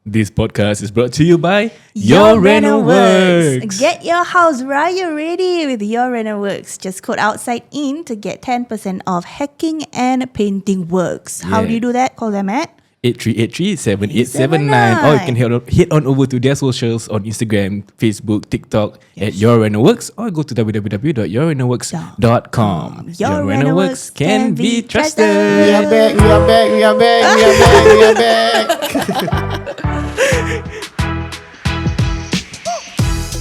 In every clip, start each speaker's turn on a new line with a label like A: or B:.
A: This podcast is brought to you by Your Reno Works.
B: Get your house raya ready with Your Reno Works. Just code outside in to get 10% off hacking and painting works. How do you do that? Call them at
A: 8383-7879, or you can head on over to their socials on Instagram, Facebook, TikTok at Your Reno Works, or go to www.yourrenoworks.com.
B: Your Reno Works can be trusted.
C: We are back.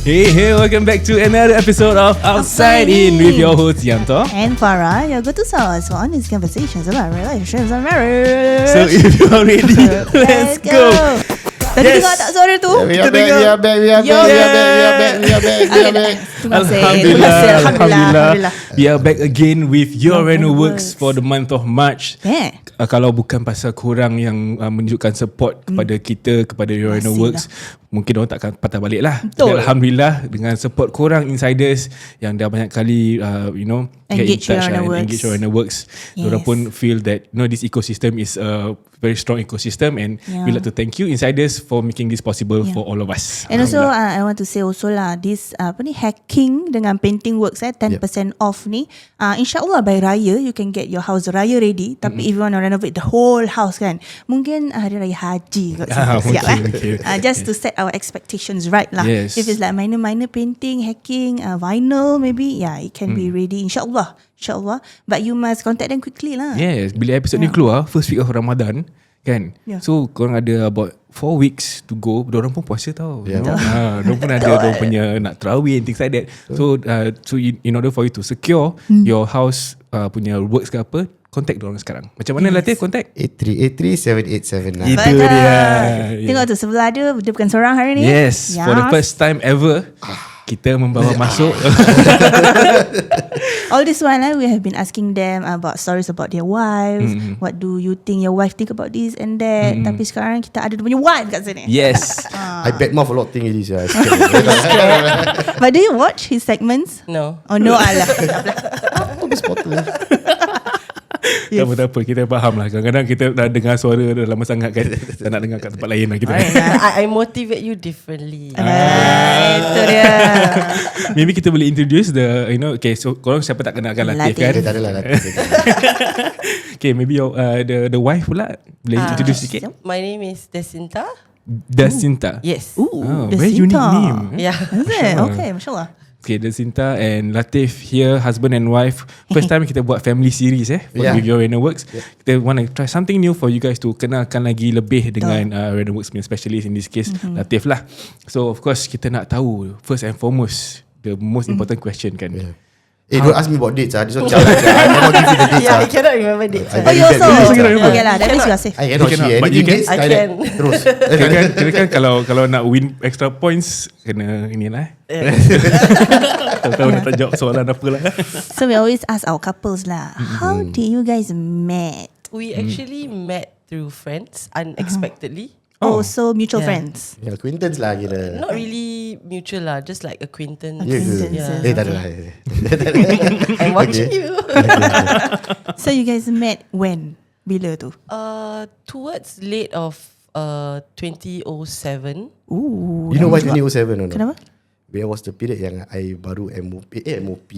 A: Hey, welcome back to another episode of Outside In with your host Yanto.
B: And Farah, your go-to source for honest conversations about relationships and marriage.
A: So if you are ready, let's go.
B: Tadi dengar tak suara tu?
C: We are back.
A: Alhamdulillah. We are back again with Your Reno Works for the month of March. Kalau bukan pasal korang yang menunjukkan support kepada kita, kepada Your Reno Works, mungkin orang takkan patah balik lah. Jadi, Alhamdulillah dengan support korang insiders yang dah banyak kali get in touch and engage Your Reno Works. Diorang pun feel that this ecosystem is a very strong ecosystem, and we like to thank you insiders for making this possible for all of us.
B: And also I want to say also lah, this hacking dengan painting works 10% off ni, insyaAllah by Raya you can get your house Raya ready. Tapi if you want to renovate the whole house kan, mungkin Hari Raya Haji kot siap just to set our expectations right lah. If it's like minor painting, hacking, vinyl maybe, it can be ready insyaAllah. But you must contact them quickly lah.
A: Yes, bila episode ni keluar first week of Ramadan kan, so korang ada about 4 weeks to go. Diorang pun puasa tau. Diorang pun ada diorang punya nak tarawih and things like that. So in order for you to secure your house punya works ke apa, contact diorang sekarang. Macam mana Latiif contact?
C: 8383-7879.
A: Itu dia.
B: Tengok tu sebelah dia bukan seorang hari ni.
A: Yes, for the first time ever kita membawa masuk.
B: All this while we have been asking them about stories about their wives. What do you think your wife think about this and that? Tapi sekarang kita ada dia punya wife kat sini.
A: Yes.
C: I bet mouth a lot of things this.
B: But do you watch his segments?
D: No.
B: Oh no, alah.
C: Apa spotter?
A: Tak apa, kita faham lah. Kadang-kadang kita dah dengar suara dah lama sangat kan, tak nak dengar kat tempat lain lah kita.
D: I motivate you differently.
B: Itu dia.
A: Maybe kita boleh introduce the okay, so korang siapa tak kenalkan Latiif kan?
C: Tak adalah Latiif.
A: Okay, maybe the wife pula boleh introduce sikit.
D: My name is Desinta.
A: Desinta.
D: Yes.
A: Very unique name.
D: Yeah.
B: Is it? Okay, mashallah.
A: Okay, Desinta and Latiif here, husband and wife. First time kita buat family series with Your Reno Works. Kita want to try something new for you guys to kenalkan lagi lebih dengan Reno Works punya specialist, in this case Latiif lah. So of course kita nak tahu first and foremost the most important question kan.
C: Don't ask me about dates. This one challenge. I cannot give you the dates.
D: I cannot remember dates.
B: You also okay lah. That means you are safe.
C: I cannot share any dates.
D: I can.
C: Terus.
A: Kira kan kalau nak win extra points kena inilah. Tahu nak jawab soalan apa lah.
B: So we always ask our couples lah, how did you guys met?
D: We actually met through friends unexpectedly.
B: So mutual friends.
C: Acquaintance lah kira.
D: Not really mutual lah, just like acquaintance.
C: Tak adalah.
D: I'm watching you.
B: So you guys met when? Bila tu?
D: Towards late of 2007.
C: You know why 2007 or not?
B: Kenapa?
C: That was the period yang I baru MOP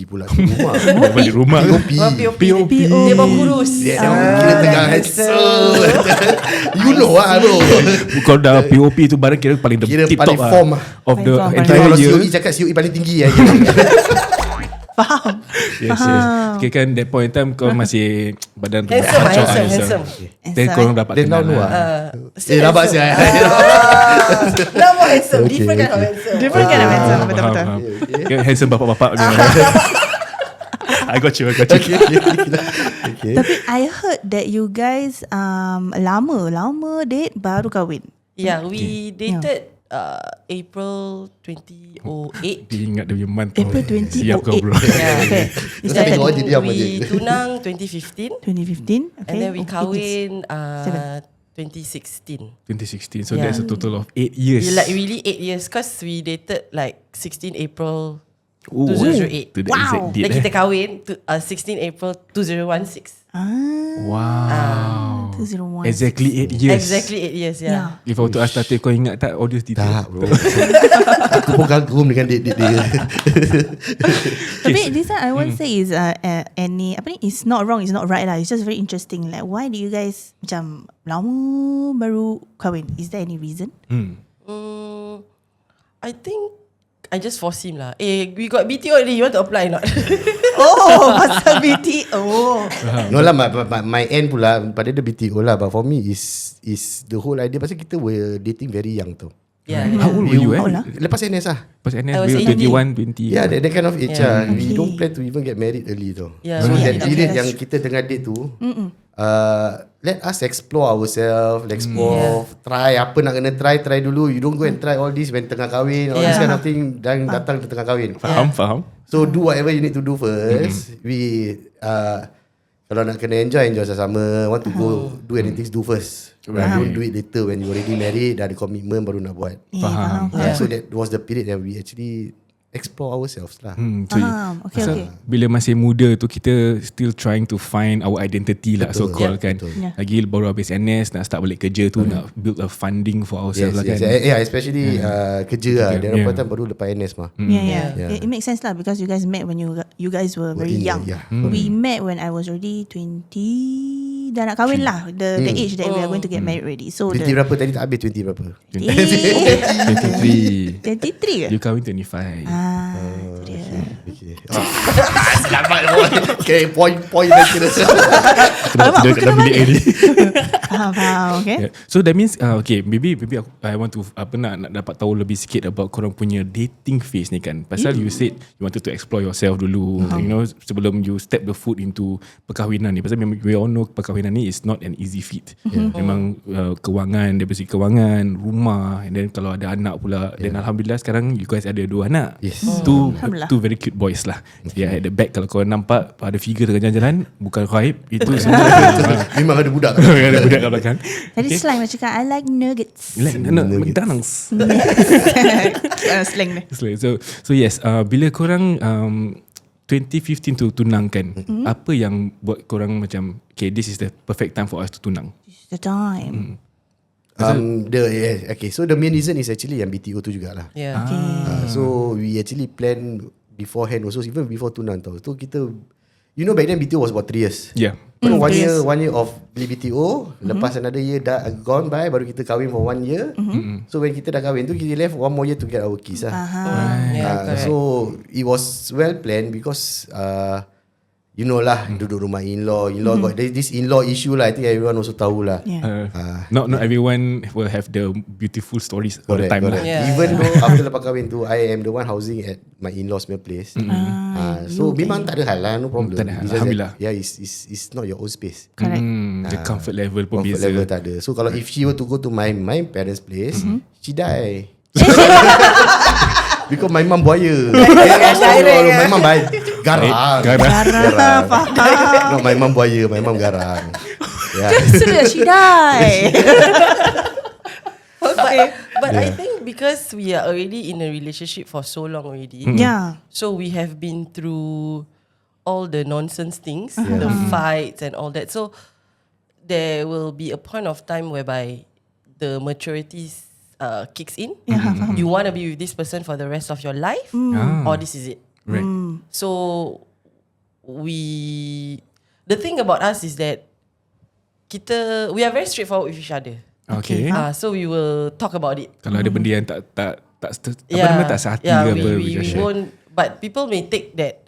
C: pula rumah.
A: Balik rumah.
D: POP. Dia baru kurus.
C: Dia kira tengah handsome. You know lah bro.
A: Kalau dah POP tu barang kira paling
C: kira
A: tip
C: paling
A: top
C: form
A: of the entire
C: kalau
A: year.
C: COE cakap COE paling tinggi
B: Faham.
A: Yes. Okay kan, that point in time kau masih badan
D: Handsome.
A: Then korang dapat
C: Then now
A: kenal
C: no
A: lah.
C: nampak saya.
D: Now more handsome. Different kind of handsome.
B: Different kind of handsome. Betul-betul.
A: Handsome bapak-bapak ni. I got you.
C: Okay.
B: Tapi I heard that you guys lama date baru kahwin.
D: Yeah, we dated April 2008.
A: Dia ingat dia punya month.
B: April 2008.
A: Siap kau bro.
D: Yeah.
C: Then
D: we tunang 2015.
B: 2015. Okay.
D: And then we kahwin 2016.
A: 2016. So that's a total of 8 years.
D: Like really 8 years, because we dated like 16 April
A: Ooh,
D: 2008.
A: to the
B: Wow.
A: exact date,
D: Dan kita kahwin 16 April 2016.
A: Wow.
B: 201.
A: Exactly 8 years.
D: Exactly 8 years, yeah.
A: If I were to ask Latiif, kau ingat tak audio detail?
C: Tak bro. Aku pun kagum dengan date dia.
B: Tapi this one I won't say is any apa ni, it's not wrong, it's not right lah. It's just very interesting. Like why do you guys macam lama baru kahwin? Is there any reason?
D: I think I just force him lah. We got BTO already. You want to apply or not?
B: Oh, pasal BTO.
C: No lah, my end pula pada dia BTO lah. But for me is the whole idea. Pasal kita were dating very young tu.
D: Yeah.
A: How old were you
C: Lepas NS lah.
A: Pas
D: I
A: NS,
D: was
A: 21, 20.
C: Yeah, that kind of age
D: Yeah.
C: We don't plan to even get married early tu.
D: Yeah,
C: So
D: yeah.
C: that period yang kita tengah date tu, let us explore ourselves, explore, try apa nak kena try dulu. You don't go and try all this when tengah kahwin, all this kind of thing dan datang tengah kahwin.
A: Faham.
C: So do whatever you need to do first. We kalau nak kena enjoy sama-sama. Want to go do anything, do first. Don't do it later when you already married, dah ada commitment baru nak buat.
A: Faham.
C: So that was the period that we actually explore ourselves lah.
A: So
B: Okay.
A: bila masih muda tu kita still trying to find our identity lah, so called kan. Lagi baru habis NS nak start balik kerja tu, nak build a funding for ourselves lah kan.
C: Yeah, especially kerja lah. Dan apa baru lepas NS mah.
B: Yeah. It makes sense lah because you guys met when you guys were very young. We met when I was already 20. Dah nak kahwin lah. The age that we are going to get married already. So
C: 20 berapa tadi tak habis? 20 berapa?
A: 23.
B: 23 ke?
A: You kahwin 25.
B: Itu dia.
C: Okay. Selamat boy. Okay, point dah kira.
B: Alamak, aku kena
A: bilik
B: balik.
A: ni.
B: Faham, okay.
A: Yeah. So that means okay, maybe I want to nak dapat tahu lebih sikit about korang punya dating phase ni kan. Pasal you said you wanted to explore yourself dulu, you know, sebelum you step the foot into perkahwinan ni. Pasal we all know perkahwinan ni is not an easy feat. Memang kewangan, dari segi kewangan, rumah, and then kalau ada anak pula. Dan alhamdulillah sekarang you guys ada 2 anak.
C: Yes.
A: Two very cute boys lah. Yeah, at the back kalau kau nampak ada figure tengah jalan-jalan, bukan Khaib, itu semua.
C: Memang ada budak.
A: Ada budak kat belakang.
B: Tadi slang nak cakap I like nuggets.
A: Like McDonald's.
B: Slang ni.
A: So yes, bila korang 2015 tu tunang kan, apa yang buat korang macam okay, this is the perfect time for us to tunang?
B: It's the time.
C: Okay, so the main reason is actually yang BTO tu jugalah.
D: Yeah.
C: So we actually plan beforehand also, even before tunang tau. So kita, you know, back then BTO was about 3 years.
A: Yeah.
C: So one year of beli BTO, lepas another year dah gone by, baru kita kahwin for 1 year. So when kita dah kahwin tu, kita left 1 more year to get our keys lah. So it was well planned because you know lah, duduk rumah in-law got this in-law issue lah. I think everyone also tahu lah.
A: Not everyone will have the beautiful stories all the time lah.
C: Even though after lepas kahwin tu, I am the one housing at my in-laws place. So memang tak ada hal lah, no problem.
A: Tak ada hal, alhamdulillah.
C: It's not your own space.
B: Correct.
A: The comfort level pun
C: Comfort
A: beza.
C: level tak ada. So kalau if she were to go to my parents' place, she die. Because my mum buaya. My mum baik. Garang. No, my mum buaya. My mum garang.
B: Sudah she die.
D: But I think because we are already in a relationship for so long already, so we have been through all the nonsense things, the fights and all that. So there will be a point of time whereby the maturity kicks in. You want to be with this person for the rest of your life, or this is it.
A: Right.
D: So the thing about us is that we are very straightforward with each other.
A: Okay.
D: So we will talk about it.
A: Kalau ada benda yang tak sehati ke apa,
D: we won't. But people may take that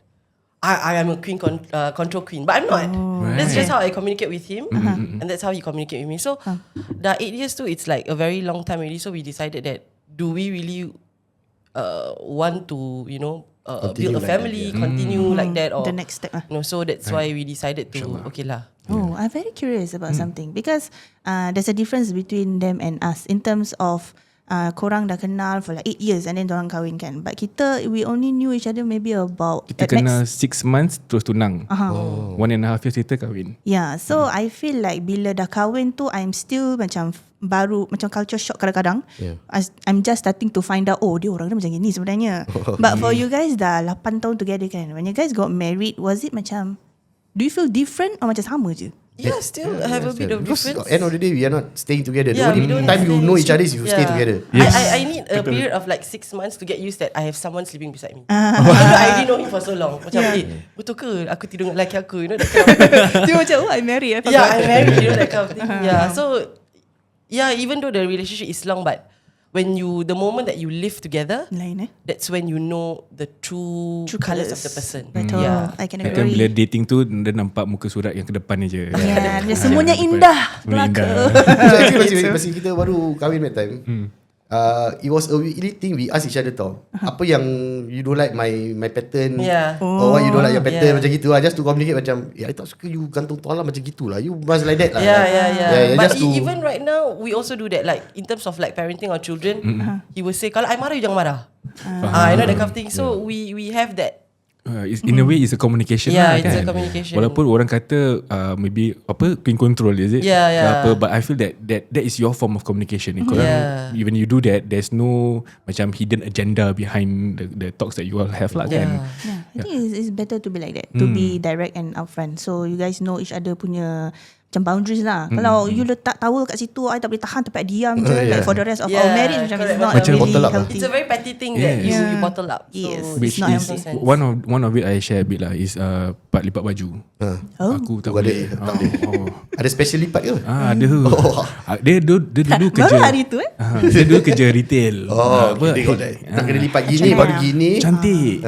D: I am a queen, control queen, but I'm not. That's just how I communicate with him, and that's how he communicate with me. So the 8 years too, it's like a very long time already. So we decided that do we really want to build a family, continue like that, or
B: the next step.
D: so that's why we decided to okay lah.
B: I'm very curious about something because there's a difference between them and us in terms of korang dah kenal for like 8 years and then dorang kahwin kan. But kita, we only knew each other maybe about
A: kita kenal 6 months terus tunang. 1.5 years kita kahwin.
B: Yeah, so I feel like bila dah kahwin tu I'm still macam baru, macam culture shock kadang-kadang. I'm just starting to find out, oh dia orang dia macam gini sebenarnya. But for you guys dah 8 tahun together kan, when you guys got married, was it macam, do you feel different or macam sama je?
D: still have a bit of
C: Because
D: difference.
C: end of the day, we are not staying together.
D: Yeah,
C: The
D: we
C: only
D: don't
C: time you
D: stay-
C: know each other is you stay together.
D: I need a period of like 6 months to get used that I have someone sleeping beside me. I already know him for so long. Macam, betul ke aku tidur dengan lelaki aku? You know that kind of
B: Dia macam, oh, I married.
D: Yeah, I'm married, you know, that kind of thing. Yeah, so even though the relationship is long, but when the moment that you live together,
B: Lain
D: that's when you know the true colours of the person.
B: Betul.
D: Yeah.
B: I can
A: Kan bila
B: agree.
A: dating tu dia nampak muka surat yang ke depan je.
B: Yeah, dia semuanya indah belaka.
C: So actually masa kita baru kahwin that time, it was a weekly thing. We ask each other tau, apa yang you don't like my pattern,
D: Yeah.
C: or what you don't like your pattern,
D: Yeah.
C: macam gitu lah. Just to communicate macam, I tak suka you gantung toilet macam gitulah. You must like that lah.
D: Yeah. But
C: just to,
D: even right now, we also do that. Like in terms of like parenting our children, he will say, kalau I marah, you jangan marah. You know that kind of thing. So we have that.
A: In a way, it's a communication
D: Yeah,
A: lah,
D: it's
A: kan?
D: a communication.
A: Walaupun orang kata maybe queen control, is it?
D: Yeah.
A: Apa, but I feel that is your form of communication. Korang, when you do that, there's no macam hidden agenda behind the talks that you all have lah, kan?
B: Yeah, I think it's better to be like that, to be direct and upfront. So you guys know each other punya macam boundaries lah. Kalau you letak towel kat situ, I tak boleh tahan tempat diam je. Like for the rest of our marriage, macam it's not
C: Macam
B: really
C: bottle up lah.
B: healthy.
D: It's a very petty thing that you bottle up.
B: Yes.
D: So
A: Which
B: It's not
A: is
B: healthy.
A: one of it I share a bit lah is part lipat baju. Aku tak
C: Aku ada,
A: boleh.
C: tak boleh. Ada special lipat ke?
A: Ada. Dia dulu kerja.
B: Baru hari tu
A: Dia dulu kerja retail.
C: Okay, tengok dah. Tak kena lipat gini, baru gini.
A: Cantik.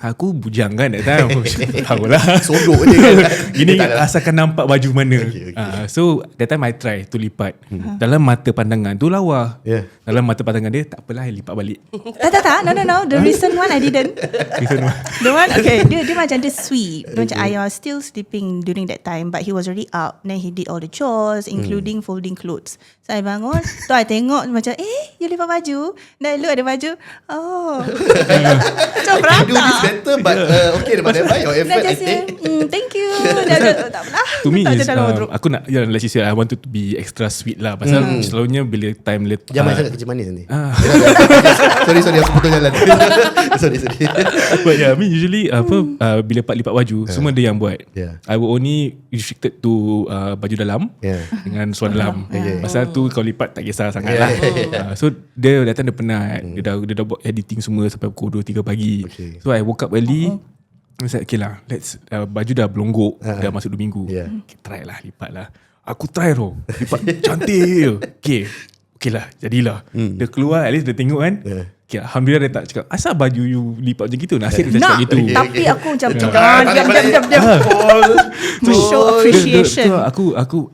A: Aku bujang kan that time. Tahu lah.
C: Sodok je kan.
A: Gini
C: Tak lah.
A: asalkan nampak baju mana.
C: Okay.
A: So that time I try to lipat. Dalam mata pandangan tu lawa.
C: Yeah.
A: Dalam mata pandangan dia, tak apalah, lipat balik.
B: Tak. No. The recent one I didn't. The one, okay, dia macam dia sweet. Dia macam I was still sleeping during that time, but he was already up. Then he did all the chores, including folding clothes. So I bangun, tu I tengok macam, you lipat baju. Then I look at the baju, macam
C: I do this
B: berantak.
C: better, but okay, but never your
B: Then
C: effort,
B: I
C: I
B: just say,
C: think.
B: thank you. Then I just, tak apalah.
A: To me
B: Letak je
A: is
B: dalam wardrobe.
A: aku nak, like you said, I wanted to be extra sweet lah. Pasal selalunya bila time
C: Jangan sangat kerja manis nanti.
A: Ah.
C: Sorry, aku potong jalan. Sorry.
A: But yeah, I mean usually bila lipat baju semua dia yang buat.
C: Yeah.
A: I will only restricted to baju dalam dengan seluar dalam. Pasal tu kalau lipat tak kisah sangat lah. So dia datang dia penat. Dia dah buat editing semua sampai pukul 2-3 pagi.
C: Okay.
A: So I woke up early. I said, okay lah, let's baju dah belonggok, dah masuk 2 minggu. Okay, try lah, lipat lah. Aku try tau, lipat cantik. Okay lah, jadilah. Dia keluar, at least dia tengok kan. Okay, Alhamdulillah dia tak cakap, asal baju you lipat macam gitu? Nasib dia cakap gitu.
B: Tapi aku macam diam. To show appreciation.
A: Aku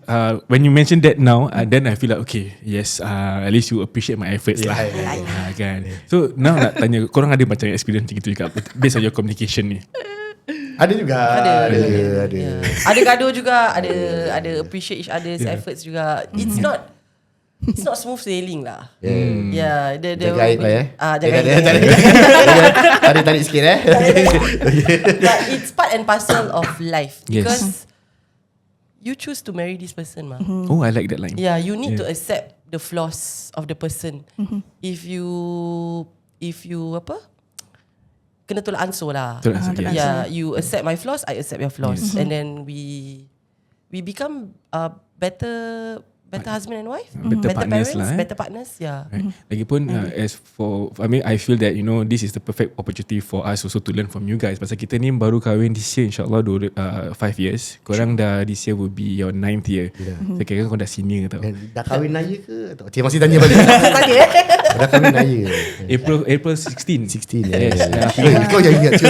A: when you mention that now, then I feel like okay, yes, at least you appreciate my efforts lah. Kan. So now nak tanya, korang ada macam experience macam gitu juga based on your communication ni?
C: Ada juga. Ada.
D: Ada gaduh juga, ada appreciate each other's efforts juga. It's not smooth sailing lah. Yeah,
C: Jaga air kau
D: jaga air.
C: Tarik sikit
D: But it's part and parcel of life.
A: Yes.
D: Because you choose to marry this person mah.
A: Oh, I like that line.
D: Yeah, you need to accept the flaws of the person. If you apa? Kena tolak ansur lah.
A: Tolak ansur, yes.
D: Yeah, you accept my flaws, I accept your flaws, and then we become better husband and wife,
A: Better partners
D: parents,
A: lah,
D: better partners. Yeah.
A: Right. Lagipun as for I feel that this is the perfect opportunity for us also to learn from you guys. Pasal kita ni baru kahwin this year, insyaAllah 5 years. Korang dah this year will be your 9th year. So kira-kira korang dah senior tau.
C: Dah kahwin raya ke? Cik masih tanya balik. Dah kahwin raya.
A: April 16.
C: 16.
A: Yes.
C: Kau jangan ingat je.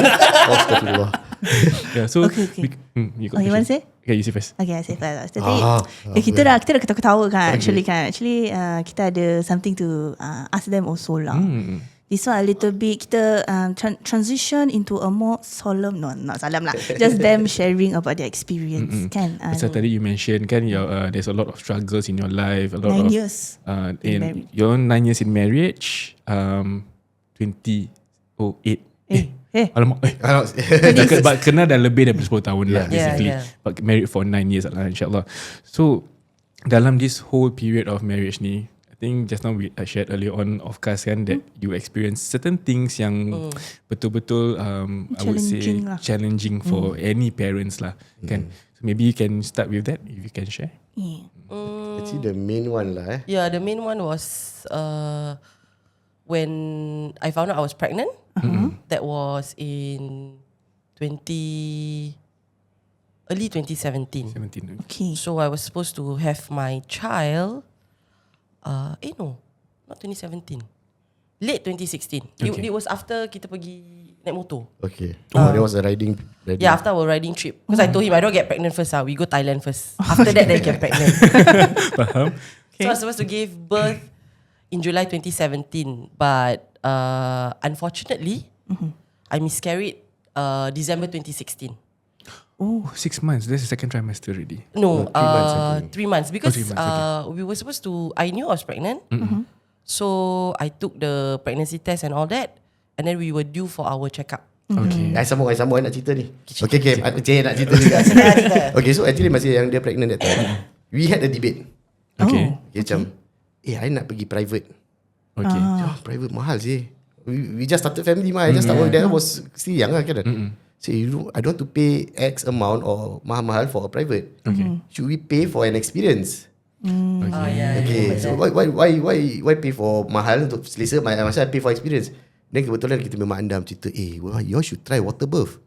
C: Astagfirullah.
A: Yeah, so
B: Okay.
A: you
B: You want to say?
A: Okay, you say first.
B: Okay, I say first. Jadi kita dah ketawa-ketawa kan. Actually kita ada something to ask them also lah. This one a little bit kita transition into a more solemn, no, not solemn lah. Just them sharing about their experience kan.
A: Pasal tadi you mention kan there's a lot of struggles in your life, a lot
B: 9
A: of
B: years in marriage.
A: your 9 years in marriage, 2008. Alamak. But kenal dah lebih dari 10 tahun lah basically. But married for 9 years lah insyaAllah. So dalam this whole period of marriage ni, I think just now we shared earlier on of course kan that you experience certain things yang betul-betul I would say challenging for any parents lah kan. So maybe you can start with that if you can share.
C: Actually the main one lah.
D: Yeah, the main one was when I found out I was pregnant. That was in early 2017.
A: 17.
B: Okay.
D: So I was supposed to have my child. No, not 2017. Late 2016.
A: Okay.
D: It was after kita pergi naik motor.
C: Okay. There was a riding.
D: Yeah, after our riding trip. Because I told him I don't get pregnant first. We go Thailand first. After that, then get pregnant.
A: Faham?
D: So I was supposed to give birth in July 2017, but unfortunately, I miscarried December 2016.
A: Oh, 6 months. That's the second trimester already.
D: No,
C: 3 months, I think.
D: 3 months because
A: 3 months,
D: we were supposed to. I knew I was pregnant, so I took the pregnancy test and all that, and then we were due for our checkup.
A: Okay.
C: I sambung nak cerita ni. Okay, nak cerita juga. Okay, so actually masa yang dia pregnant that time, we had a debate.
A: Okay.
C: Macam, I nak pergi private.
A: Okay.
C: Private mahal sih. We just started family mah. I just started that was still young lah kan. So I don't want to pay X amount or mahal-mahal for a private.
A: Okay.
C: Should we pay for an experience?
D: Yeah.
C: So why pay for mahal untuk selesa, masa I pay for experience? Then kebetulan kita memang andam cerita, you all should try water birth.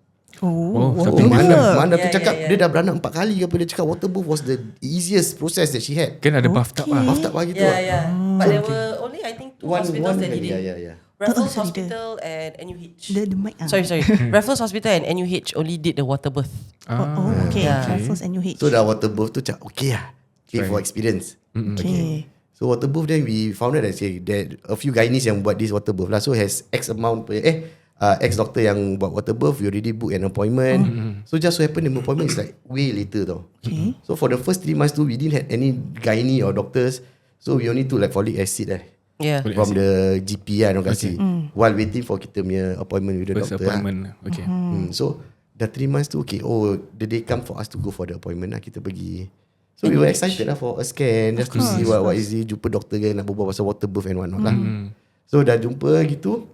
A: Oh,
C: So
A: something
C: Mana tu cakap dia dah beranak 4 kali ke apa, dia cakap water birth was the easiest process that she had.
A: Kan ada bathtub lah.
C: Bathtub lah gitu.
D: Yeah. But there were only I think 2 hospitals that did it.
C: Yeah.
D: Raffles Hospital and NUH.
B: The mic.
D: Sorry. Raffles Hospital and NUH only did the water birth.
B: Okay.
D: Yeah.
B: Raffles and UH.
C: So dah water birth tu cakap okay lah, pay for experience.
B: Okay.
C: So water birth, then we found out that a few gynaes yang buat this water birth lah. So has X amount X doctor yang buat water birth, we already book an appointment. So just so happen the appointment is like way later tau. So for the first 3 months tu, we didn't have any gynae or doctors. So we only took like folic acid
D: Yeah.
C: from the GP lah, orang kasi. While waiting for kita punya appointment with the
A: First
C: doctor
A: appointment. Okay.
C: So dah 3 months tu, okay, the day come for us to go for the appointment lah, kita pergi. So we were excited lah for a scan, just to see what is it, jumpa doktor kan, nak berbual pasal water birth and whatnot lah. So dah jumpa gitu,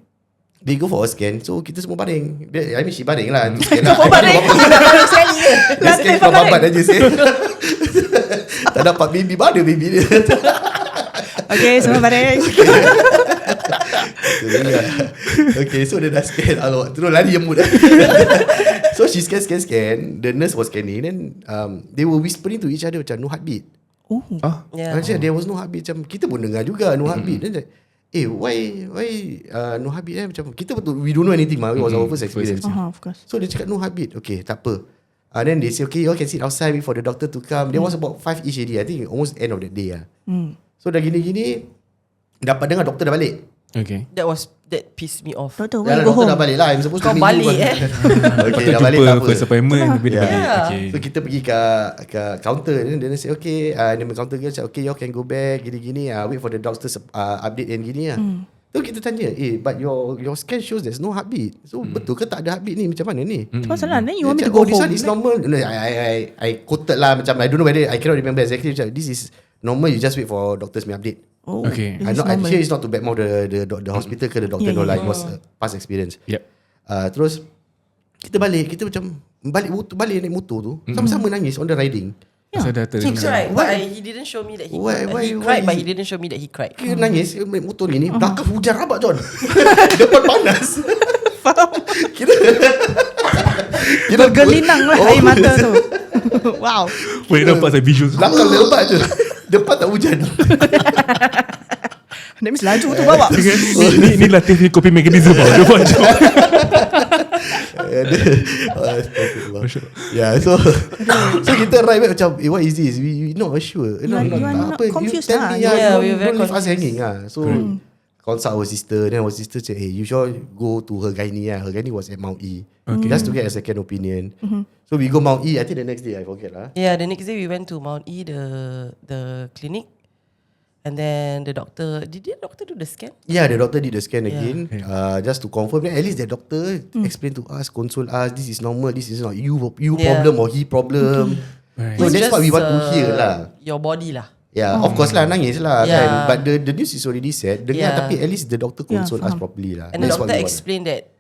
C: they go for a scan. So kita semua baring. She baring lah. Scan lah.
B: baring.
C: Dia scan kau babat aja sih. Tak dapat baby, mana baby dia.
B: Okay, semua baring.
C: Okay, so dia dah scan. Terus lari yang muda. So she scan. The nurse was scanning. Then they were whispering to each other macam no heartbeat.
D: Yeah.
C: Macam there was no heartbeat. Macam kita pun dengar juga no heartbeat. Then like, why no heartbeat macam kita betul, we don't know anything mah. It was our first experience.
B: Of course.
C: So dia cakap no heartbeat. Okay, tak apa. Then they say okay, you all can sit outside wait for the doctor to come. There was about 5-ish already. I think almost end of the day lah. So dah gini-gini, dapat dengar doktor dah balik.
A: Okay.
D: That pissed me off.
B: Doctor,
C: Dah
B: when you go
C: doktor
B: home?
C: dah balik lah. I'm supposed to
D: Kau
C: meet you
D: balik
C: first. Okay, dah balik tak apa.
A: First appointment tapi dia balik.
D: Yeah.
A: Okay.
C: So kita pergi ke counter. Then dia say okay, dia counter girl say okay, you all can go back gini-gini, wait for the doctor update and gini lah. So kita tanya, but your scan shows there's no heartbeat. So betul ke tak ada heartbeat ni, macam mana ni?
B: What's the Then you want me
C: Dia
B: to go
C: cakap, this
B: home?
C: one is normal. No, I quoted lah macam, I don't know whether, I cannot remember exactly. Macam, this is normal, you just wait for doctors may update.
A: Okay.
C: I'm sure it's not to badmouth the hospital ke the doctor.
B: Yeah,
C: No lah,
B: yeah.
C: it was past experience.
A: Yep.
C: Terus kita macam balik naik motor tu, sama-sama nangis on the riding.
A: So dah
D: He cried, but he didn't show me that he cried, but he didn't show me that he cried.
C: Kita nangis naik motor ni, belakang hujan rabak John. Depan panas. Kita
B: Bergelinang lah air mata tu. Wow.
A: boleh nampak saya visual.
C: belakang lebat je. Depan tak hujan.
B: That means laju tu bawa.
A: Ni Latiif ni coping mechanism. Dia buat je.
C: Yeah, so kita ride back macam, what is this? We not sure.
B: You are not confused
C: tell
B: lah.
C: me,
D: Yeah, we were very
C: don't leave us
D: confused.
C: hanging. So consult our sister. Then our sister said, hey, you should go to her gynae. Her gynae was at Mount E. Just to get a second opinion. So we go Mount E. I think the next day, I forget lah.
D: Yeah, the next day we went to Mount E, the clinic, and then the doctor. Did the doctor do the scan?
C: Yeah, the doctor did the scan
D: Yeah.
C: again, just to confirm. Then at least the doctor explained to us, console us. This is normal. This is not you
D: Yeah.
C: problem or he problem.
A: Right.
C: So
D: It's
C: that's what we
D: just,
C: want to hear lah.
D: Your body lah.
C: Yeah, of course lah, nangis lah
D: Yeah.
C: kan. But the news is already said. Dengar,
D: Yeah.
C: tapi at least the doctor console us
B: faham.
C: properly lah.
D: And the
C: That's what
D: doctor
C: we want.
D: explained that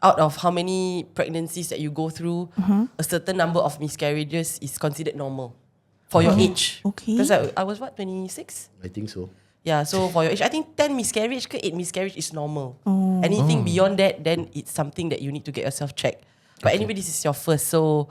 D: out of how many pregnancies that you go through, a certain number of miscarriages is considered normal for your age.
B: Okay.
D: Because I was what, 26?
C: I think so.
D: Yeah, so for your age, I think 10 miscarriage ke 8 miscarriage is normal. Anything beyond that, then it's something that you need to get yourself checked. But anyway, this is your first, so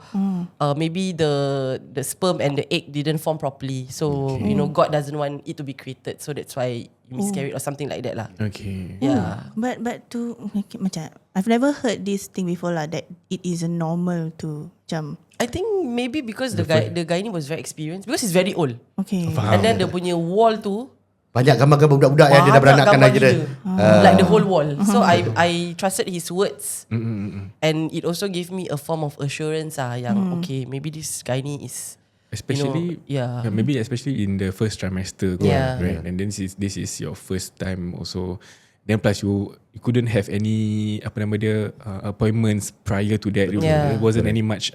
D: maybe the sperm and the egg didn't form properly. So you know, God doesn't want it to be created, so that's why you miscarried or something like that lah.
A: Okay.
D: Yeah.
B: But to macam I've never heard this thing before lah, that it is a normal to macam.
D: I think maybe because the gynae was very experienced, because he's very old.
B: Okay.
D: And then dia punya wall tu
C: Banyak gambar-gambar budak-budak yang dia dah beranakkan dah kira.
D: Like the whole wall. So I trusted his words. And it also gave me a form of assurance yang okay, maybe this gynae is
A: Especially, maybe especially in the first trimester, right? And then this is your first time also. Then plus you couldn't have any appointments prior to that. There wasn't any much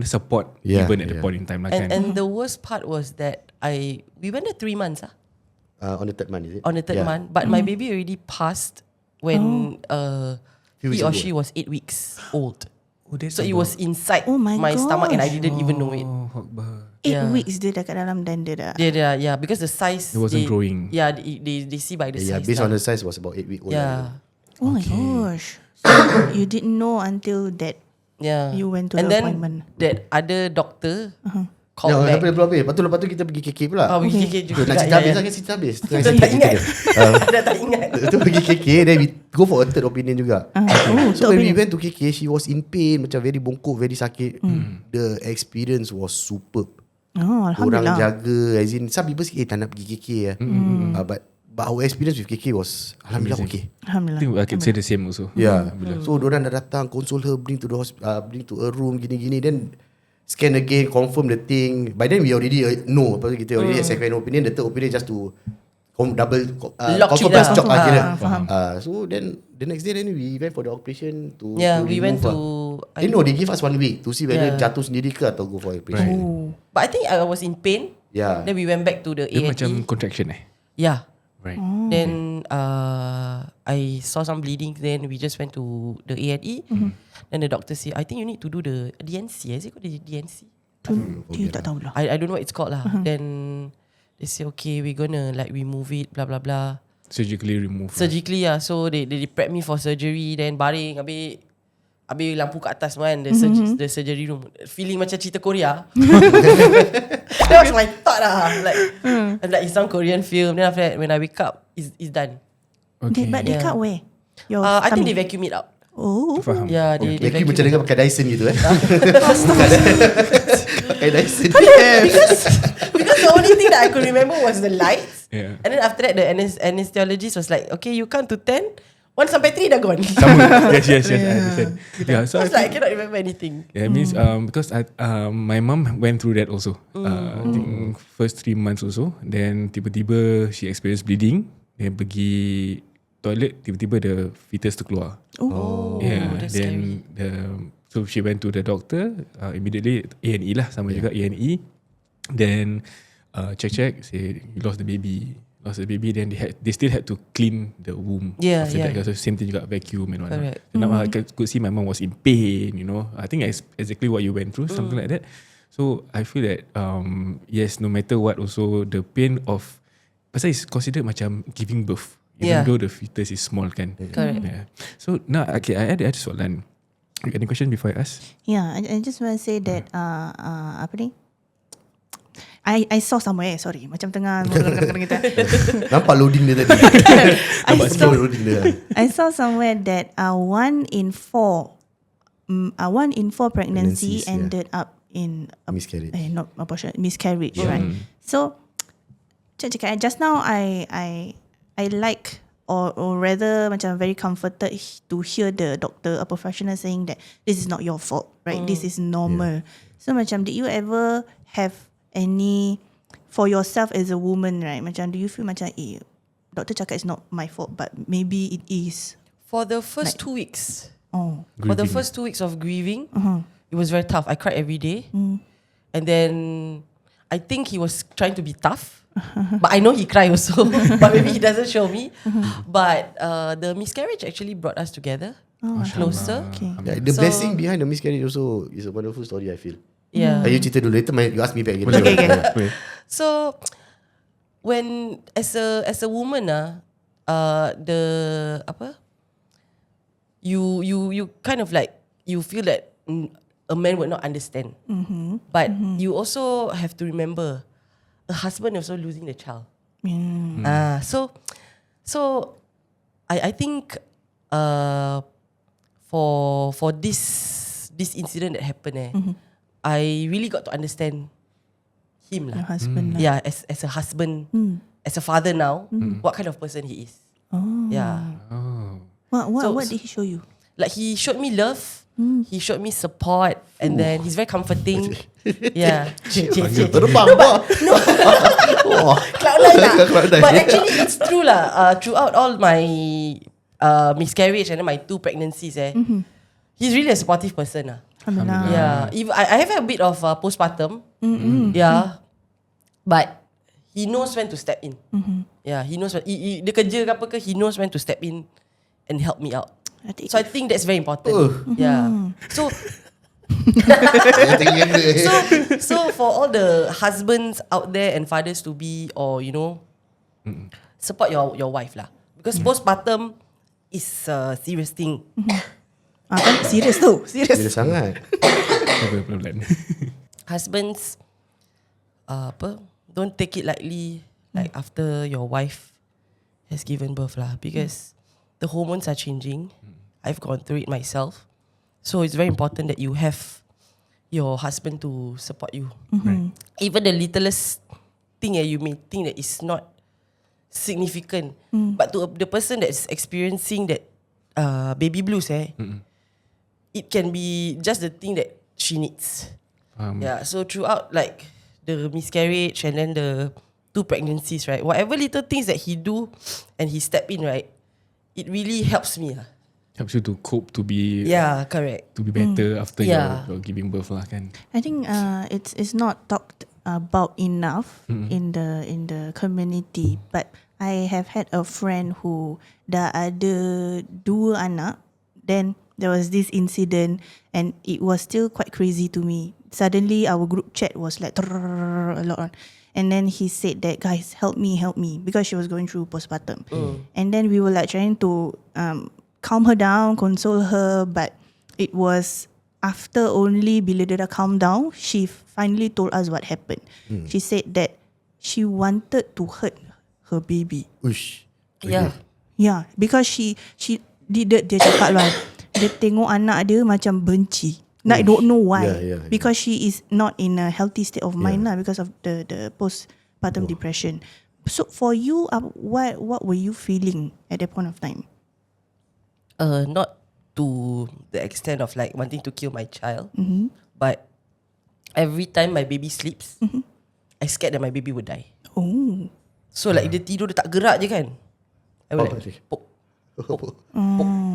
A: support given at the point in time.
D: And the worst part was that we went there 3 months.
C: On the third month, is it?
D: On the third month. But my baby already passed when he or she was 8 weeks old. So it was inside my stomach and I didn't even know it.
B: 8 weeks dia dah kat dalam dan dia dah.
D: Yeah, because the size
A: it wasn't growing.
D: Yeah, they see by the size.
C: Yeah, based on the size was about 8 weeks old.
D: Yeah.
B: Oh my gosh. So you didn't know until that you went to the appointment.
D: And then that other doctor called back.
C: Lepas tu kita pergi KK pula.
D: Pergi KK juga.
C: Nak cerita habis lah kan, cerita habis.
D: Tak ingat. Dah tak ingat.
C: Tu pergi KK, then we go for a third opinion juga. So when we went to KK, she was in pain, macam very bongkok, very sakit. The experience was superb.
B: Alhamdulillah.
C: Orang jaga, as in some people say tak nak pergi KK but our experience with KK was alhamdulillah okay.
B: Alhamdulillah.
A: I think I can say the same also.
C: Yeah. So diorang dah datang, console her, bring to the bring to a room, gini-gini, then scan again, confirm the thing. By then we already know. Kita already have second opinion. The third opinion just to double confirm plus chop kira. So then the next day then we went for the operation to
D: we went to
C: they give us 1 week to see whether jatuh sendiri ke atau go for operation.
D: But I think I was in pain.
C: Yeah.
D: Then we went back to the
A: Dia
D: A&E.
A: macam contraction
D: Yeah.
A: Right.
D: Then I saw some bleeding. Then we just went to the A&E. Then the doctor said, I think you need to do the DNC. Is it called the DNC?
B: Dia tak tahu lah.
D: I don't know what it's called lah. Then they say, okay, we're gonna like remove it, blah blah blah.
A: Surgically remove.
D: Surgically so they prep me for surgery. Then baring, habis lampu kat atas kan, the surgery room. Feeling macam cerita Korea. That was my thought lah. Like it's some Korean film. Then after that, when I wake up, it's done.
B: Okay. But they cut where?
D: I think they vacuum it out.
B: Oh.
A: Faham.
D: Yeah, they
C: Vacuum macam dengan pakai Dyson gitu pakai Dyson.
D: Because the only thing that I could remember was the lights.
A: Yeah.
D: And then after that, the anesthesiologist was like, okay, you count to 10. 1 sampai 3 dah gone.
A: Yes, I understand. Yeah, so
D: I was like, I cannot remember anything.
A: Yeah, it means because my mom went through that also. I think first 3 months also. Then tiba-tiba she experienced bleeding. Then pergi toilet, tiba-tiba the fetus terkeluar.
D: That's scary.
A: So she went to the doctor. Immediately A&E lah, sama juga A&E. Then check, say you lost the baby. Then they still had to clean the womb. After that, so same thing juga, vacuum and whatnot. Now I could see my mom was in pain. I think exactly what you went through, something like that. So I feel that yes, no matter what, also the pain of pasal is considered macam giving birth, even though the fetus is small kan.
D: Correct.
A: Yeah. So now okay, I ada soalan. Any question before I ask?
B: Yeah, I just want to say that apa ni? I saw somewhere, sorry, macam tengah kita.
C: Nampak loading dia tadi.
B: I saw somewhere that 1 in 4 pregnancy ended up in
C: miscarriage.
B: Not abortion, miscarriage, right? So just now I like or rather macam very comforted to hear the doctor, a professional, saying that this is not your fault, right? This is normal. So macam, did you ever have any, for yourself as a woman, right? Macam, do you feel macam, doctor cakap it's not my fault, but maybe it is?
D: For the first 2 weeks.
A: Grieving.
D: For the first 2 weeks of grieving, it was very tough. I cried every day. And then I think he was trying to be tough. But I know he cried also. But maybe he doesn't show me. But the miscarriage actually brought us together. closer.
C: The blessing behind the miscarriage also is a wonderful story, I feel.
D: Yeah.
C: You cerita dulu, later you ask me back again.
B: Okay.
D: So when as a woman the you kind of like you feel that a man would not understand. But you also have to remember a husband also losing the child. So I think for this incident that happened I really got to understand him
B: Your husband lah.
D: Yeah, as a husband, as a father now, what kind of person he is. Yeah.
B: What did he show you?
D: Like he showed me love, he showed me support, and then he's very comforting. Yeah.
C: Terbang apa?
D: Cloud nine lah. But actually it's true lah. Throughout all my miscarriage and then my 2 pregnancies, he's really a supportive person lah. Yeah. Even I have a bit of postpartum. Yeah. But he knows when to step in. Yeah, he knows when dia kerja ke apa ke, he knows when to step in and help me out. So I think that's very important. Yeah. So so for all the husbands out there and fathers to be, or support your wife lah, because postpartum is a serious thing.
B: Serious tu.
C: Serius sangat.
D: Husbands don't take it lightly, like after your wife has given birth lah, because the hormones are changing. I've gone through it myself, so it's very important that you have your husband to support you. Even the littlest thing that you may think that is not significant, but to the person that's experiencing that baby blues, it can be just the thing that she needs. Yeah. So throughout like the miscarriage and then the 2 pregnancies, right? Whatever little things that he do and he step in, right? It really helps me.
A: Helps you to cope, to be
D: correct.
A: To be better after you're giving birth lah kan.
B: I think it's not talked about enough in the community, but I have had a friend who dah ada 2 anak, then there was this incident and it was still quite crazy to me. Suddenly our group chat was like a lot, and then he said that, guys, help me, because she was going through postpartum. And then we were like trying to calm her down, console her, but it was after only bila dia dah calm down, she finally told us what happened. She said that she wanted to hurt her baby.
C: Ush.
B: Yeah, because dia cakap lah, dia tengok anak dia macam benci. I don't know why. Because she is not in a healthy state of mind lah, because of the postpartum depression. So for you, what were you feeling at that point of time?
D: Not to the extent of like wanting to kill my child, but every time my baby sleeps, I scared that my baby would die. So like dia tidur, dia tak gerak je kan, I will like poke.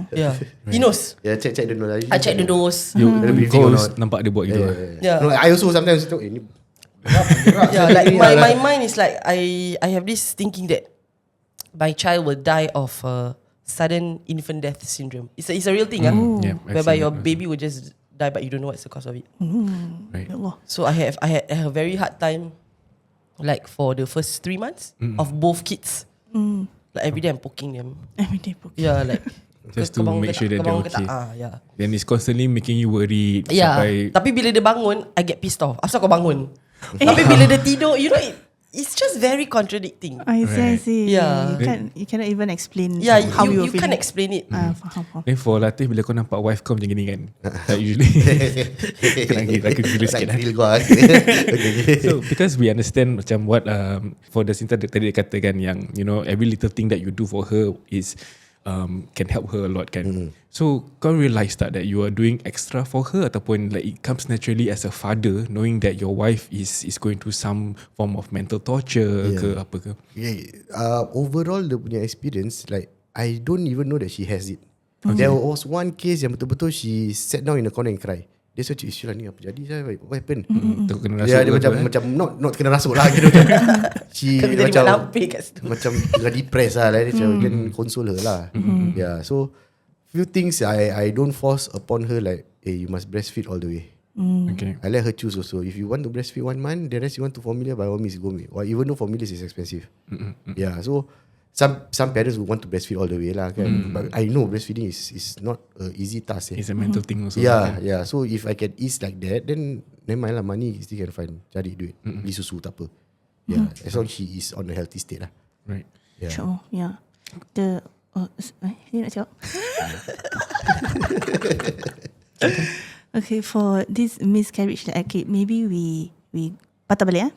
D: Yeah, he knows.
C: Yeah, check the nose.
D: I check the nose.
A: Kau nampak dia buat gitu lah.
C: No, I also sometimes ni.
D: Like my mind is like I have this thinking that my child will die of sudden infant death syndrome. It's a real thing, whereby your baby will just die, but you don't know what's the cause of it.
A: Right.
D: So I had a very hard time, like for the first 3 months of both kids. Like every day I'm poking them. Yeah, like
A: just to make sure that they're okay.
D: Yeah.
A: Then it's constantly making you worried.
D: Yeah. Tapi bila dia bangun, I get pissed off. Asal kau bangun? Tapi bila dia tidur, it's just very contradicting.
B: I see.
D: Yeah.
B: You cannot even explain
D: how
B: you
D: can't explain it.
B: Faham.
A: Then for Latiif, bila kau nampak wife kau macam gini kan, like usually aku gila sikit lah. So because we understand macam what for Desinta tadi dia katakan yang every little thing that you do for her is can help her a lot kan. So kau realise that you are doing extra for her, ataupun like it comes naturally as a father, knowing that your wife is going through some form of mental torture ke apa ke?
C: Overall dia punya experience, like I don't even know that she has it. There was one case yang betul-betul she sat down in the corner and cry. Dia cakap, isylah ni apa jadi saya? What happened?
A: Kena rasuk
C: dia macam not kena rasuk lah gitu. She macam tengah depressed lah. Dia macam console her lah. Yeah, so few things I don't force upon her like, hey, you must breastfeed all the way.
A: Okay.
C: I let her choose also. If you want to breastfeed 1 month, the rest you want to formula, by all means go me. Or even though formula is expensive. Yeah, so some parents would want to breastfeed all the way lah, kan. But I know breastfeeding is not an easy task.
A: It's a mental thing also.
C: Yeah, yeah. So if I can ease like that, then never mind lah, money still can find. Cari duit, beli susu tak apa. Yeah, as long as she is on a healthy state lah.
A: Right.
C: Yeah.
B: Sure, yeah. You nak cakap? Okay, for this miscarriage, okay, maybe we patah balik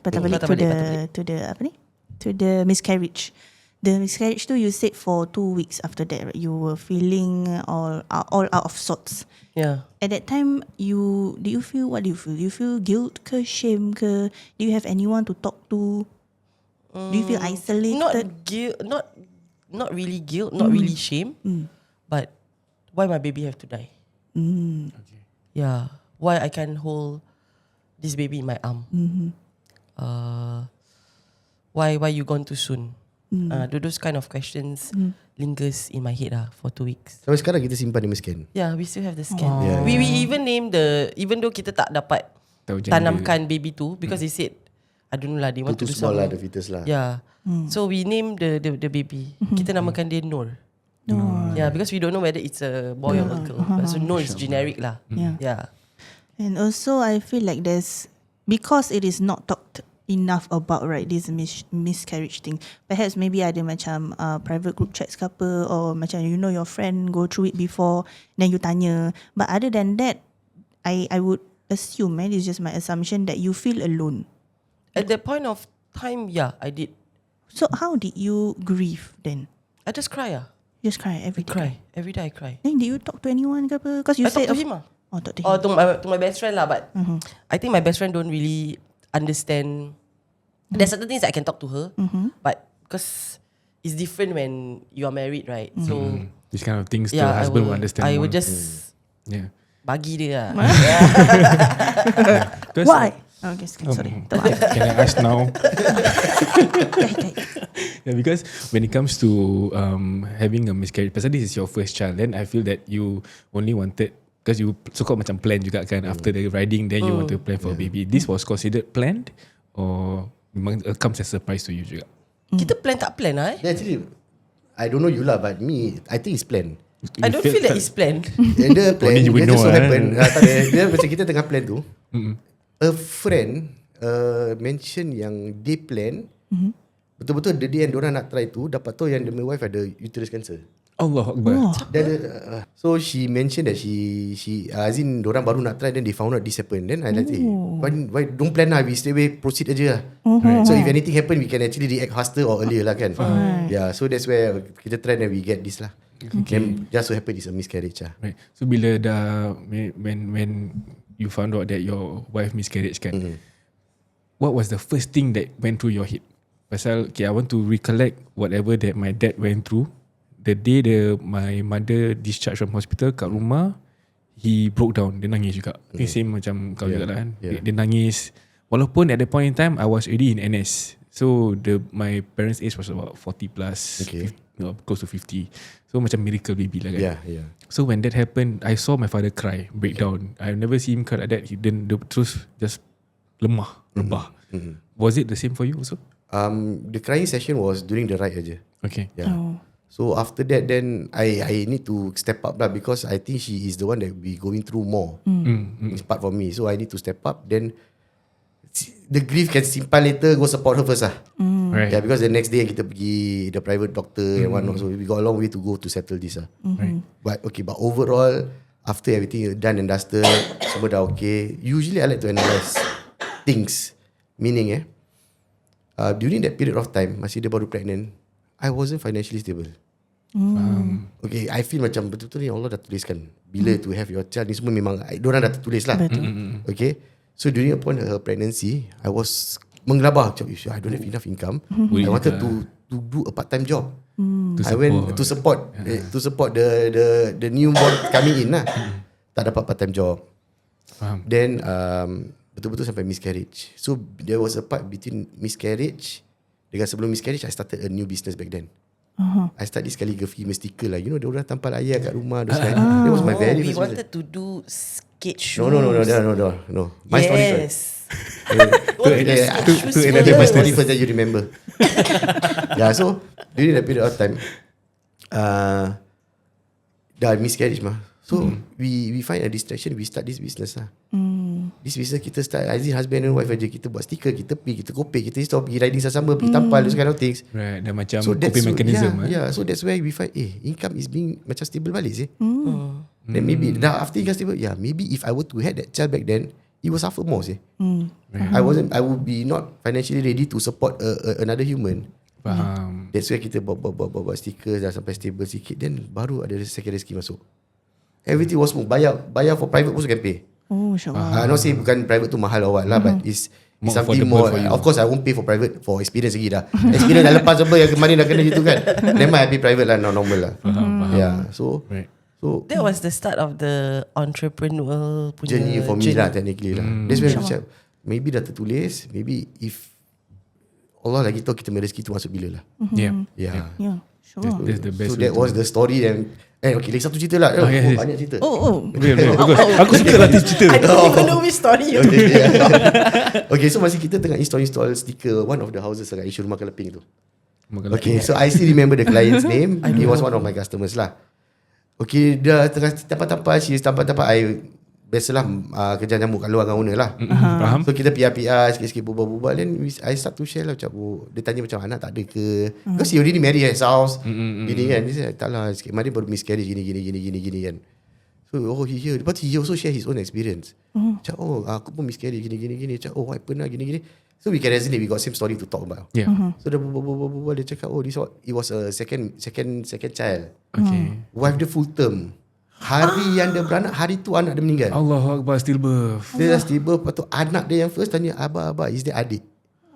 B: to the miscarriage. The miscarriage tu you said for 2 weeks after that, right? You were feeling all out of sorts.
D: Yeah.
B: At that time, what do you feel? Do you feel guilt ke, shame ke? Do you have anyone to talk to? Do you feel isolated?
D: Not really guilt, not really shame. But why my baby have to die?
A: Okay.
D: Yeah. Why I can't hold this baby in my arm? Why you gone too soon? Those kind of questions lingers in my head for 2 weeks.
C: Sampai sekarang kita simpan dia scan.
D: Yeah, we still have the scan.
C: Yeah.
D: We even name even though kita tak dapat
A: Tahu gender.
D: tanamkan baby tu because they said, I don't know lah, they want to
C: Too
D: do
C: small lah,
D: something.
C: the fetus lah.
D: Yeah. So we name the baby. Kita namakan dia Nur. Yeah, because we don't know whether it's a boy or a girl. So Nur is generic lah. Yeah.
B: And also, I feel like because it is not talked enough about, right, this miscarriage thing. Perhaps maybe ada macam private group chats ke apa, or macam your friend go through it before, then you tanya. But other than that, I would assume, it's just my assumption, that you feel alone.
D: At that point of time, yeah, I did.
B: So how did you grieve then?
D: I just cry.
B: Just cry every day?
D: Cry. Every day I cry.
B: Then did you talk to anyone ke apa? Because you
D: I
B: said
D: talk to him
B: Oh, talk to him.
D: Or to my best friend lah. But I think my best friend don't really understand. There's certain things that I can talk to her. But because it's different when you are married, right? So
A: These kind of things the husband will understand
D: I
A: more.
D: would just bagi dia lah.
A: Because,
B: Why? Okay, sorry.
A: Can I ask now? Yeah, because when it comes to having a miscarriage, pasal this is your first child, then I feel that you only wanted, because you so-called macam plan juga kan, after the riding, then you want to plan for a baby. This was considered planned or memang comes as a surprise to you juga?
D: Kita plan tak plan lah
C: Yeah, actually, I don't know you lah, but me, I think it's planned.
D: I don't feel that it's planned.
C: Dia plan,
A: Only you
C: dia
A: know,
C: just so happen. Dia macam kita tengah plan tu, a friend mention yang they plan, betul-betul the day yang diorang nak try tu, dapat tahu yang my wife ada uterus cancer.
A: Allah Akbar.
C: So she mentioned that she as in diorang baru nak try, then they found out this happened. Then I like say, why don't plan lah, we straight away proceed aja lah. So if anything happen, we can actually react faster or earlier lah kan. Yeah, so that's where kita try and we get this lah. Then just so happen it's a miscarriage lah.
A: Right. So bila dah when you found out that your wife miscarriage kan, what was the first thing that went through your head? Pasal I want to recollect whatever that my dad went through. The day my mother discharged from hospital, kat rumah, he broke down. Dia nangis juga. Same macam kau juga lah kan. Dia nangis. Walaupun at the point in time, I was already in NS. So my parents' age was about 40 plus, 50, close to 50. So macam miracle baby lah kan.
C: Yeah.
A: So when that happened, I saw my father cry, break down. I've never seen him cry like that. Terus just lemah, rebah. Was it the same for you also?
C: The crying session was during the ride aja.
A: Okay.
C: Yeah. So after that, then I need to step up lah, because I think she is the one that be going through more. It's part for me. So I need to step up. Then the grief can simpan later, go support her first lah.
A: Right.
C: Yeah, because the next day kita pergi the private doctor and whatnot. So we got a long way to go to settle this lah.
A: Right.
C: But overall, after everything done and dusted, semua dah okay. Usually I like to analyse things. Meaning during that period of time, masih dia baru pregnant, I wasn't financially stable. Okay, I feel macam betul-betul ni Allah dah tuliskan bila to have your child ni semua memang diorang dah tertulis lah. Okay, so during upon her pregnancy, I was menggelabah macam, I don't have enough income. I wanted to do a part-time job. I went to support the newborn coming in lah. Tak dapat part-time job. Then betul-betul sampai miscarriage. So there was a part between miscarriage dengan sebelum miscarriage, I started a new business back then. I start this calligraphy sticker lah. You know, diorang tampal ayat kat rumah. That was my very
D: We
C: first
D: wanted to do sketch shows.
C: No. My story first.
A: To
C: Another story first that you remember. Yeah, so during that period of time, dah miscarriage mah. So we find a distraction. We start this business lah. This business kita start as husband and wife aja. Kita buat stiker, kita pergi, kita kopek, kita stop pergi riding sama-sama, pergi tampal, those kind of things.
A: Right, dah macam
C: So
A: coping mechanism.
C: Yeah, so that's where we find income is being macam stable balik sih. Then maybe after income stable, maybe if I were to had that child back then, it will suffer more sih. I would be not financially ready to support another human.
A: Faham.
C: That's why kita buat stickers dah sampai stable sikit, then baru ada second rezeki masuk. Everything was smooth. Bayar for private pun can pay.
B: Oh, insyaAllah.
C: Not say bukan private tu mahal or what lah, but it's something more. Of course I won't pay for private for experience lagi dah. Experience dah lepas apa yang kemarin dah kena gitu kan. Never I pay private lah, normal lah. Yeah, so
D: that was the start of the entrepreneurial punya
C: journey for me lah technically lah. That's when macam maybe dah tertulis, maybe if Allah lagi tahu kita rezeki tu masuk bila lah.
B: Yeah, sure.
A: That's the best.
C: So that was the story and okay, lagi satu cerita lah. Banyak cerita.
A: Bagus. Aku suka Latiif cerita.
D: I don't even know which story you
C: Okay, so masih kita tengah install sticker one of the houses kat isu rumah Keleping tu. Okay, so I still remember the client's name. He was one of my customers lah. Okay, dia tengah tampal-tampal, I biasalah kerja nyamuk kat luar dengan owner lah.
A: Faham.
C: So kita PR sikit-sikit berbual-bual, then I start to share lah macam dia tanya macam anak tak ada ke, because he already married his house gini kan. Dia cakap tak lah, kemarin baru miscarriage gini kan. So he hear, but he also share his own experience. Macam aku pun miscarriage gini. Macam what happened lah gini. So we can resonate, we got same story to talk about. So dia berbual, dia cakap it was a second child.
A: Okay.
C: Wife dia full term. Hari yang dia beranak, hari tu anak dia meninggal.
A: Allahu Akbar, still birth.
C: Dia dah stable. Lepas tu anak dia yang first tanya, Abah, is dia adik?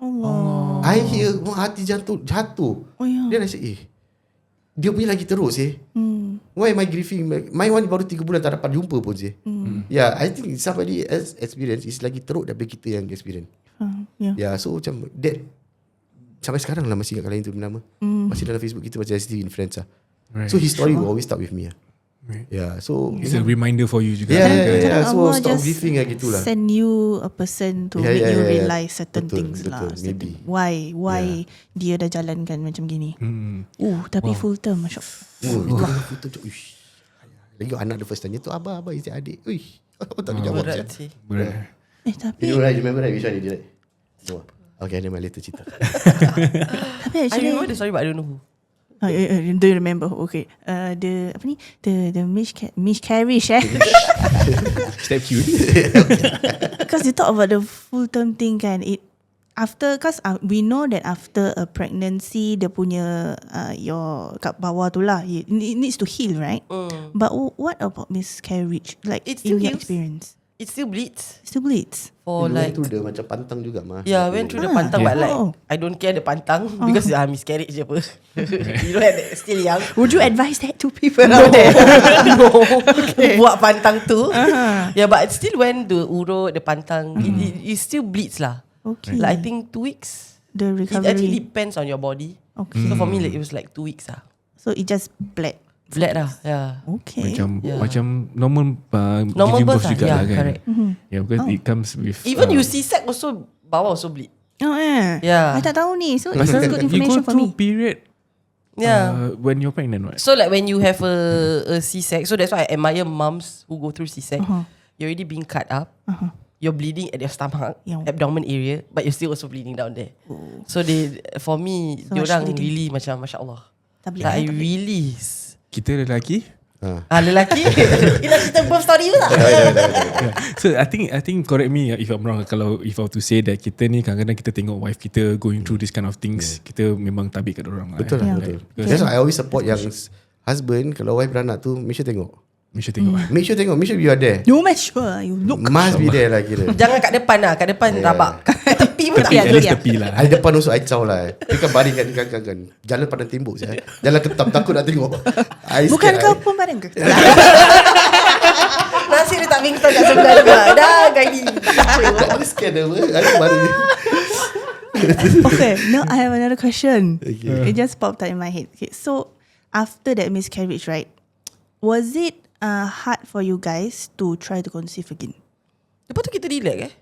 C: Allah. I hear hati jatuh. Dia dah cakap, dia punya lagi teruk sih. Why am I grieving? My one baru 3 bulan tak dapat jumpa pun sih. Yeah, I think somebody else experience is lagi teruk daripada kita yang experience. Yeah, so macam that sampai sekarang lah masih ingat kalian tu nama. Masih dalam Facebook kita macam still in friends lah. So his story will always start with me lah. Yeah, so
A: it's a reminder for you juga.
C: Yeah. So
B: Allah
C: stop
B: just
C: grieving lah gitulah.
B: Send you a person to make you realize certain things lah.
C: Maybe.
B: Why dia dah jalankan macam gini. Tapi full term, masya Allah.
C: Full term. Lagi anak dia first tanya tu, Abah, is dia adik? Tak ada jawab.
D: berat sih.
B: Tapi
C: You remember right? Which one you did right? No. Okay, then my later cerita.
B: tapi
D: I
B: actually
D: remember the story but I don't know who.
B: do you remember? Okay. The miscarriage
A: Step cute.
B: because you talk about the full term thing kan, because we know that after a pregnancy dia punya your kat bawah tu lah, it needs to heal, right? But what about miscarriage, like
D: It still
B: in your
D: heals.
B: experience?
D: It still bleeds.
B: Still bleeds?
D: For like
C: tu dia macam pantang juga mah.
D: yeah, went through the pantang but like I don't care the pantang because miscarriage je apa. You know that still young.
B: Would you advise that to people out there?
D: No. Buat pantang tu. Yeah, but it still when the urut, the pantang, it still bleeds lah.
B: Okay.
D: Like I think 2 weeks.
B: The
D: It actually
B: recovery.
D: depends on your body.
B: Okay.
D: So for me like, it was like 2 weeks lah.
B: So it just bled.
D: Bled lah. Yeah.
B: Okay.
A: Macam normal
D: Normal
A: giving
D: birth
A: birth
D: lah.
A: juga
D: Yeah,
A: lah kan.
D: correct.
A: Yeah, because it comes with
D: Even you C-sec also bawah also bleed. Yeah.
B: I tak tahu ni. So it's
A: Pasal
B: good
A: you go
B: information for
A: through
B: me.
A: period
D: Yeah.
A: when you're pregnant, right?
D: So like when you have a C-sec, so that's why I admire mums who go through C-sec. You're already being cut up. You're bleeding at your stomach, abdomen area, but you're still also bleeding down there. So for me,
B: So
D: diorang
B: much bleeding.
D: really macam Masya Allah.
B: Tabligh,
D: Like I
B: tabligh.
D: really
A: Kita lelaki.
D: lelaki. Kita cerita birth story pula.
A: Yeah. So I think correct me if I'm wrong, kalau if I were to say that kita ni kadang-kadang kita tengok wife kita going through this kind of things, kita memang tabik kat orang.
C: Betul lah, betul. That's why I always support yang husband kalau wife beranak tu make sure tengok.
A: Make sure tengok.
C: Make sure you are there.
B: You make sure you look.
C: Must be there lah kira.
D: Jangan kat depan lah. Kat depan rabak. Kat tepi pun tak
A: At
D: ada.
A: least tepi lah.
C: Di depan also I caw lah. Dia kan baring kan. Jalan pada tembok saya. Jalan ketam takut nak tengok. I
B: Bukan
C: scared,
B: kau pun bareng ke?
D: Nasi dia tak bingtang kat sebelah juga. Dah gani.
C: I scared apa. I baru
B: Okay, now I have another question.
C: Okay.
B: It just popped out in my head. Okay, so after that miscarriage, right? Was it hard for you guys to try to conceive again?
D: Lepas tu kita relax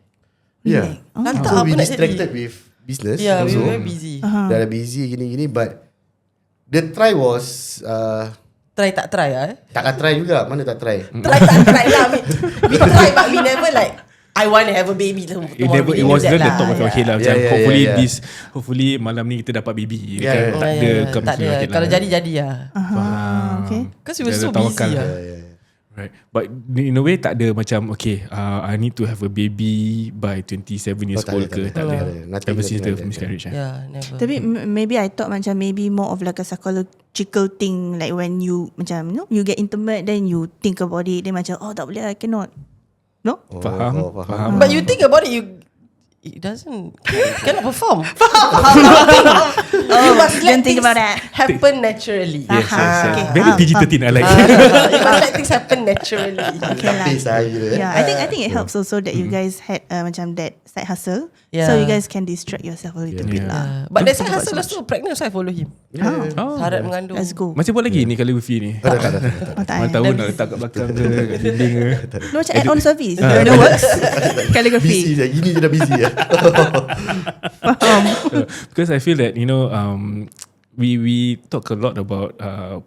C: Yeah.
D: Lantak
C: So
D: apa
C: we
D: nak
C: distracted
D: jadi.
C: with business.
D: Yeah, we
C: also.
D: were very busy.
C: Dah busy gini-gini, but the try was
D: Try tak try
C: takkan try juga. Mana tak try?
D: Try tak try lah. We try but we never like I want to have a baby tomorrow.
A: It was not the top of your head lah. Macam hopefully
C: yeah.
A: hopefully malam ni kita dapat baby.
C: Yeah,
A: Tak ada come
D: tak
A: to your
D: ada.
A: head
D: Kalau
A: lah.
D: jadi lah.
B: Okay.
D: Because we were
A: Dah
D: so
A: tawakal
D: busy
A: lah.
D: lah.
A: Right. But in a way tak ada macam okay, I need to have a baby by 27 years
C: tak
A: old
C: ada,
A: ke? Tak ada.
C: Nothing,
A: Ever since the
C: nothing.
A: miscarriage.
D: Yeah, never.
B: Tapi maybe I thought macam maybe more of like a psychological thing, like when you macam you get intimate then you think about it, then macam tak boleh, I cannot. No?
A: Faham.
D: But you think about it, it doesn't cannot perform. You must let
B: Don't think
D: things
B: about that.
D: happen naturally.
A: Yes.
B: Okay.
A: Very PG-13 I like.
D: You must let things happen naturally.
B: Okay lah.
C: Pace lah gila.
B: Yeah, I think it helps also that you guys had macam that side hustle,
D: Yeah.
B: so you guys can distract yourself a little bit lah.
D: But that's
B: Don't think
D: why
B: about so
D: also pregnant, so I follow him. Harap mengandung.
B: Let's go.
A: Masih buat lagi ni calligraphy ni?
B: Tak
A: Mana
B: payah.
A: tahu nak letak kat belakang ke, kat dinding ke.
B: No, macam add-on service. YOURRENOWORKS calligraphy.
C: Busy je. Gini je dah busy ya.
A: Because I feel that we talk a lot about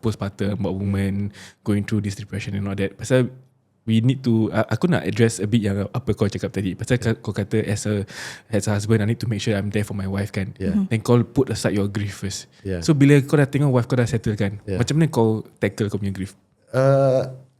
A: postpartum, about women going through this depression and all that. Pasal we need to aku nak address a bit yang apa kau cakap tadi. Pasal kau kata as a husband I need to make sure I'm there for my wife kan. Then kau put aside your grief first. So bila kau dah tengok wife kau dah settle kan, macam mana kau tackle kau punya grief?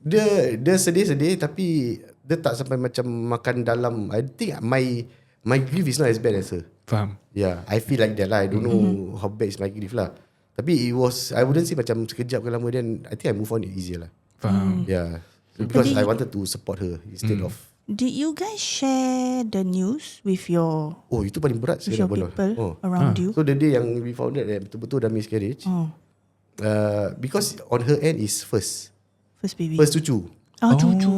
C: Dia sedih-sedih tapi dia tak sampai macam makan dalam. I think my grief is not as bad as her.
A: Faham?
C: Yeah, I feel like that lah. I don't know how bad is my grief lah. Tapi it was, I wouldn't say macam sekejap ke lama, then I think I move on it easier lah.
A: Faham.
C: Yeah, because I wanted to support her instead of.
B: Did you guys share the news with your
C: Oh, itu paling berat saya nak
B: people around you?
C: So the day yang we found out that betul-betul dah miscarriage, because on her end is first
B: First baby.
C: First cucu.
B: Cucu.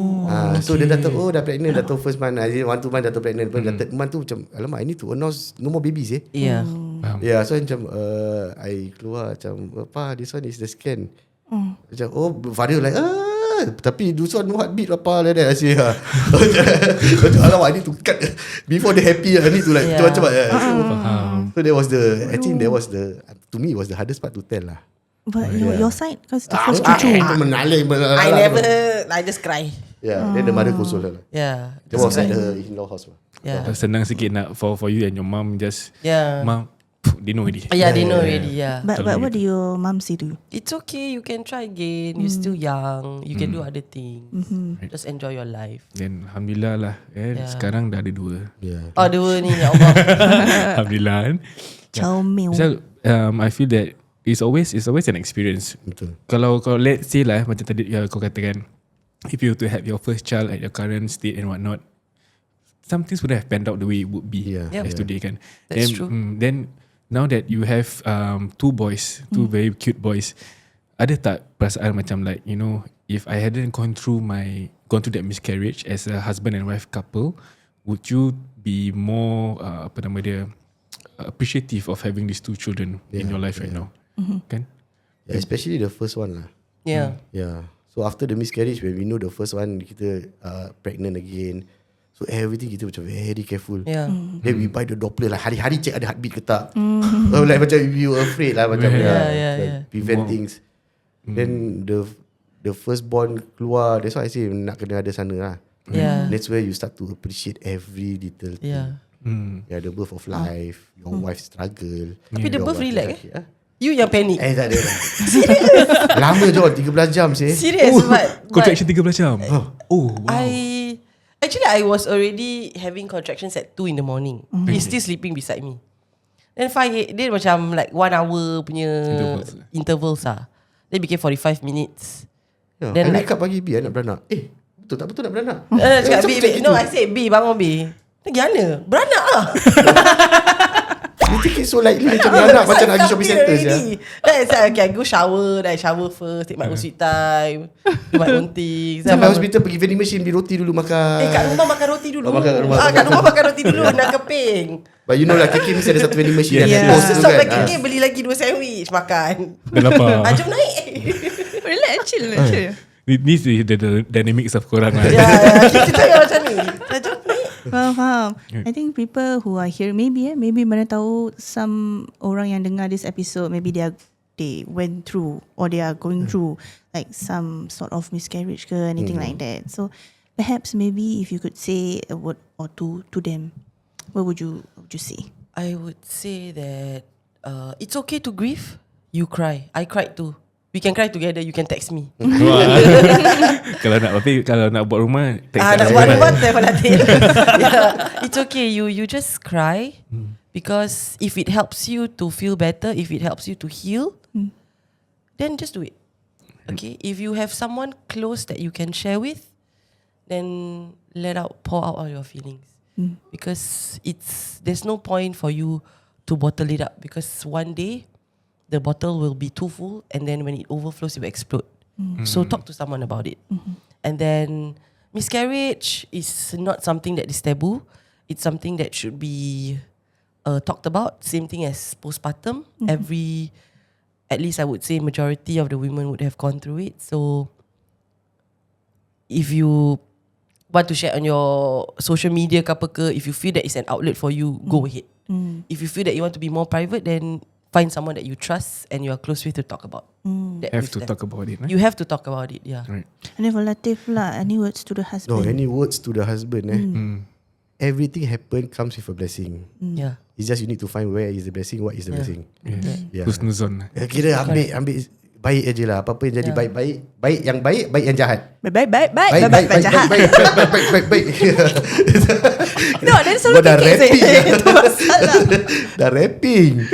C: So dia dah tahu, dah pregnant, dah tahu first month, 1-2 month dah tahu pregnant. Dah third month tu macam, alamak, I need to announce no more babies
D: Yeah.
C: Yeah, so macam I keluar macam, apa, this one is the scan. Macam, father like, tapi this one no heartbeat apa like that. I say, alamak, I need to cut before they happy. I need to like macam-macam. So that was I think that was to me it was the hardest part to tell lah.
B: But your side, because the first cucu.
D: I just cry.
C: Yeah, then the mother console her.
D: Yeah.
C: That was at the in-law house.
D: Yeah.
A: Senang sikit nak for you and your mom just mom, they know already.
D: Yeah, they know already. Yeah.
B: But what do your mom say to you?
D: It's okay. You can try again. You're still young. You can do other things. Just enjoy your life.
A: Then alhamdulillah lah sekarang dah ada 2.
C: Yeah.
D: Oh, dua ni, ya Allah.
A: Alhamdulillah kan.
B: Comel.
A: So I feel that it's always an experience.
C: Betul.
A: Kalau let's say lah macam tadi kau katakan, if you were to have your first child at your current state and whatnot, some things would have panned out the way it would be as today kan.
D: That's true.
A: Then now that you have 2 boys, 2 very cute boys, ada tak perasaan macam like, if I hadn't gone through that miscarriage as a husband and wife couple, would you be more appreciative of having these 2 children in your life right now? Kan?
C: Yeah, especially the first one lah.
D: Yeah.
C: Yeah. So after the miscarriage, when we know the first one, kita pregnant again. So everything kita macam very careful.
D: Yeah.
C: Then we buy the Doppler lah. Hari-hari check ada heartbeat ke tak. Like macam you afraid lah macam prevent things. Then the firstborn keluar. That's why I say nak kena ada sana lah.
D: Yeah.
C: That's where you start to appreciate every little thing.
D: Yeah.
C: Yeah, the birth of life, your wife's struggle.
D: Tapi the
C: your
D: birth
C: wife
D: relax
C: lelaki,
D: You yang panic.
C: tak ada. Lama je 13 jam sih.
D: Serious, but
A: Contraction 13 jam. Oh wow.
D: I was already having contractions at 2 in the morning. He's still sleeping beside me. Then 5, dia macam like 1 hour punya intervals lah. Then became 45 minutes.
C: Then I wake up pagi, B, I nak beranak. Betul nak beranak?
D: Cakap, B, no, I say, B, bangun B. Pergi mana? Beranak lah.
C: take it so lightly. Macam anak macam nak pergi shopping center je.
D: Then it's like, okay, I go shower, then I shower first, take my own sweet time, do my own things.
C: Sampai hospital pergi vending machine, beli roti dulu makan.
D: Kat rumah makan roti dulu.
C: Kat
D: rumah makan roti dulu, nak keping.
C: But you know lah, KK mesti ada satu vending machine.
D: So stop like KK, beli lagi 2 sandwich, makan.
A: Dah lapar.
D: Jom naik.
B: Relax, chill.
A: This is the dynamics of korang lah.
D: Kita yang macam ni. Jom naik.
B: Faham. I think people who are here, maybe mana tahu some orang yang dengar this episode, maybe they went through or they are going through like some sort of miscarriage ke anything like that. So perhaps maybe if you could say a word or two to them, what would you say?
D: I would say that it's okay to grieve. You cry. I cried too. We can cry together. You can text me.
A: Kalau nak buat rumah, text
D: nak buat rumah, telefon Latiif. It's okay. You just cry because if it helps you to feel better, if it helps you to heal, then just do it. Okay. If you have someone close that you can share with, then pour out all your feelings. Because there's no point for you to bottle it up, because one day the bottle will be too full, and then when it overflows, it will explode. So talk to someone about it. And then miscarriage is not something that is taboo. It's something that should be talked about. Same thing as postpartum. At least I would say majority of the women would have gone through it. So if you want to share on your social media ke apa ke, if you feel that it's an outlet for you, go ahead. If you feel that you want to be more private, then find someone that you trust and you are close with to talk about.
A: Talk about it.
D: You have to talk about it, yeah.
A: Right.
B: And then for Latiif lah, any words to the husband?
C: No, any words to the husband. Everything happen comes with a blessing.
D: Yeah.
C: It's just you need to find where is the blessing, what is the blessing.
A: Husnuzon.
C: Kira ambil baik aje lah. Apa-apa yang jadi baik-baik, baik yang baik, baik yang jahat.
B: Baik jahat.
C: Baik.
B: No, then selalu
C: dah rapping.
B: itu masalah.
C: Dah rapping.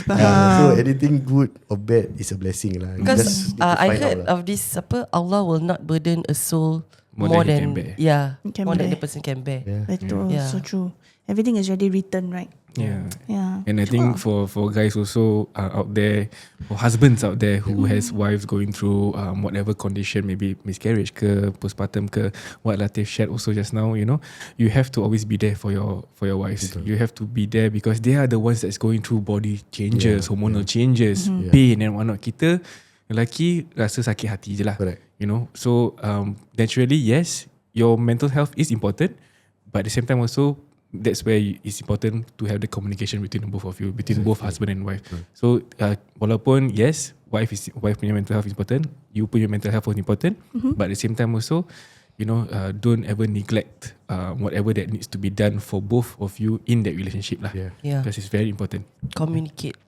C: So anything good or bad is a blessing lah.
D: Because I heard of this, Allah will not burden a soul more than the person can bear.
B: Betul, so true. Everything is already written, right?
A: Yeah.
B: Yeah.
A: And I think for guys also out there, or husbands out there who has wives going through whatever condition, maybe miscarriage ke, postpartum ke, what Latiif shared also just now, you know, you have to always be there for your wives. You have to be there because they are the ones that's going through body changes, hormonal changes, pain and whatnot. Kita lelaki rasa sakit hati je lah. You know, so naturally yes, your mental health is important, but at the same time also that's where it's important to have the communication between both of you, between both husband and wife. So walaupun yes, wife punya mental health is important, you punya mental health is important, but at the same time also, you know, don't ever neglect whatever that needs to be done for both of you in that relationship lah. Because it's very important.
D: Communicate.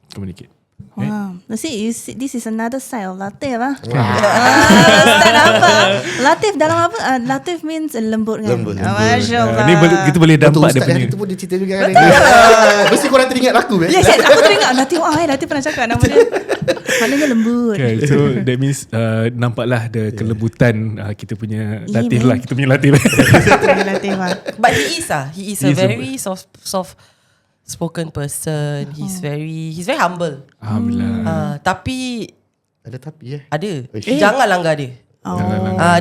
B: Wow. See, this is another side of Latiif lah. Style apa? Latiif dalam apa? Latiif means lembut kan? Masya Allah.
A: Ni kita boleh dampak dia
C: Ustaz
A: punya.
C: itu pun dia cerita juga kan. Mesti korang teringat aku.
B: Yes, aku teringat Latiif pernah cakap nama dia. Maknanya lembut.
A: Okay, so that means nampaklah the kelembutan kita punya Latiif lah. Kita punya Latiif.
D: But he is a very soft spoken person. He's very humble.
A: Alhamdulillah.
D: Tapi
C: Ada tapi
D: ada. Jangan langgar dia.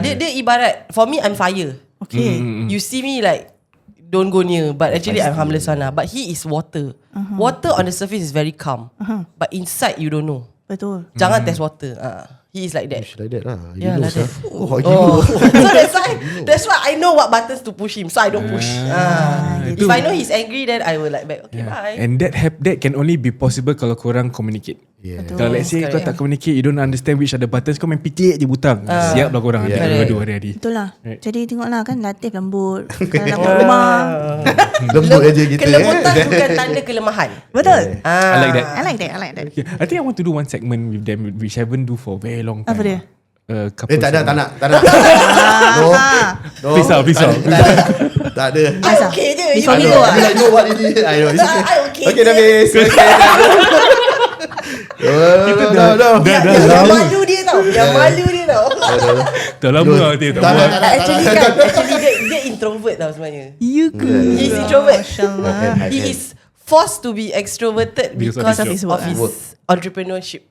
D: Dia ibarat, for me I'm fire.
B: Okay.
D: You see me like don't go near, but actually I'm harmless one lah. But he is water. Water on the surface is very calm, but inside you don't know.
B: Betul.
D: Jangan test water. He is like that.
C: like that lah.
D: Yeah, like that. So that's why I know what buttons to push him, so I don't push. If I know he's angry, then I will like back. Okay, bye.
A: And that can only be possible kalau korang communicate. Kalau let's say kau tak communicate, you don't understand which are the buttons, kau main picit je butang. Siap lah korang dua hari.
B: Betul lah. Jadi tengoklah kan Latiif lembut. Kalau nak rumah.
C: Lembut aja kita.
D: Kelembutan bukan tanda kelemahan.
B: Betul.
A: I like that.
B: I like that.
A: Yeah, I think I want to do one segment with them which I haven't do for a very long time.
B: Apa dia?
C: Tak nak. No.
A: Pisau.
C: Tak ada.
D: I okay je.
B: Before we
C: I
B: go
C: know what it is. I know.
D: I okay.
C: Okay, dah habis. No.
D: Yang malu dia tau.
A: Dah lama lah dia tak buat.
D: Actually dia introvert tau sebenarnya.
B: You good.
D: He's introvert.
B: Masya Allah.
D: He is forced to be extroverted because of his
B: work.
D: entrepreneurship.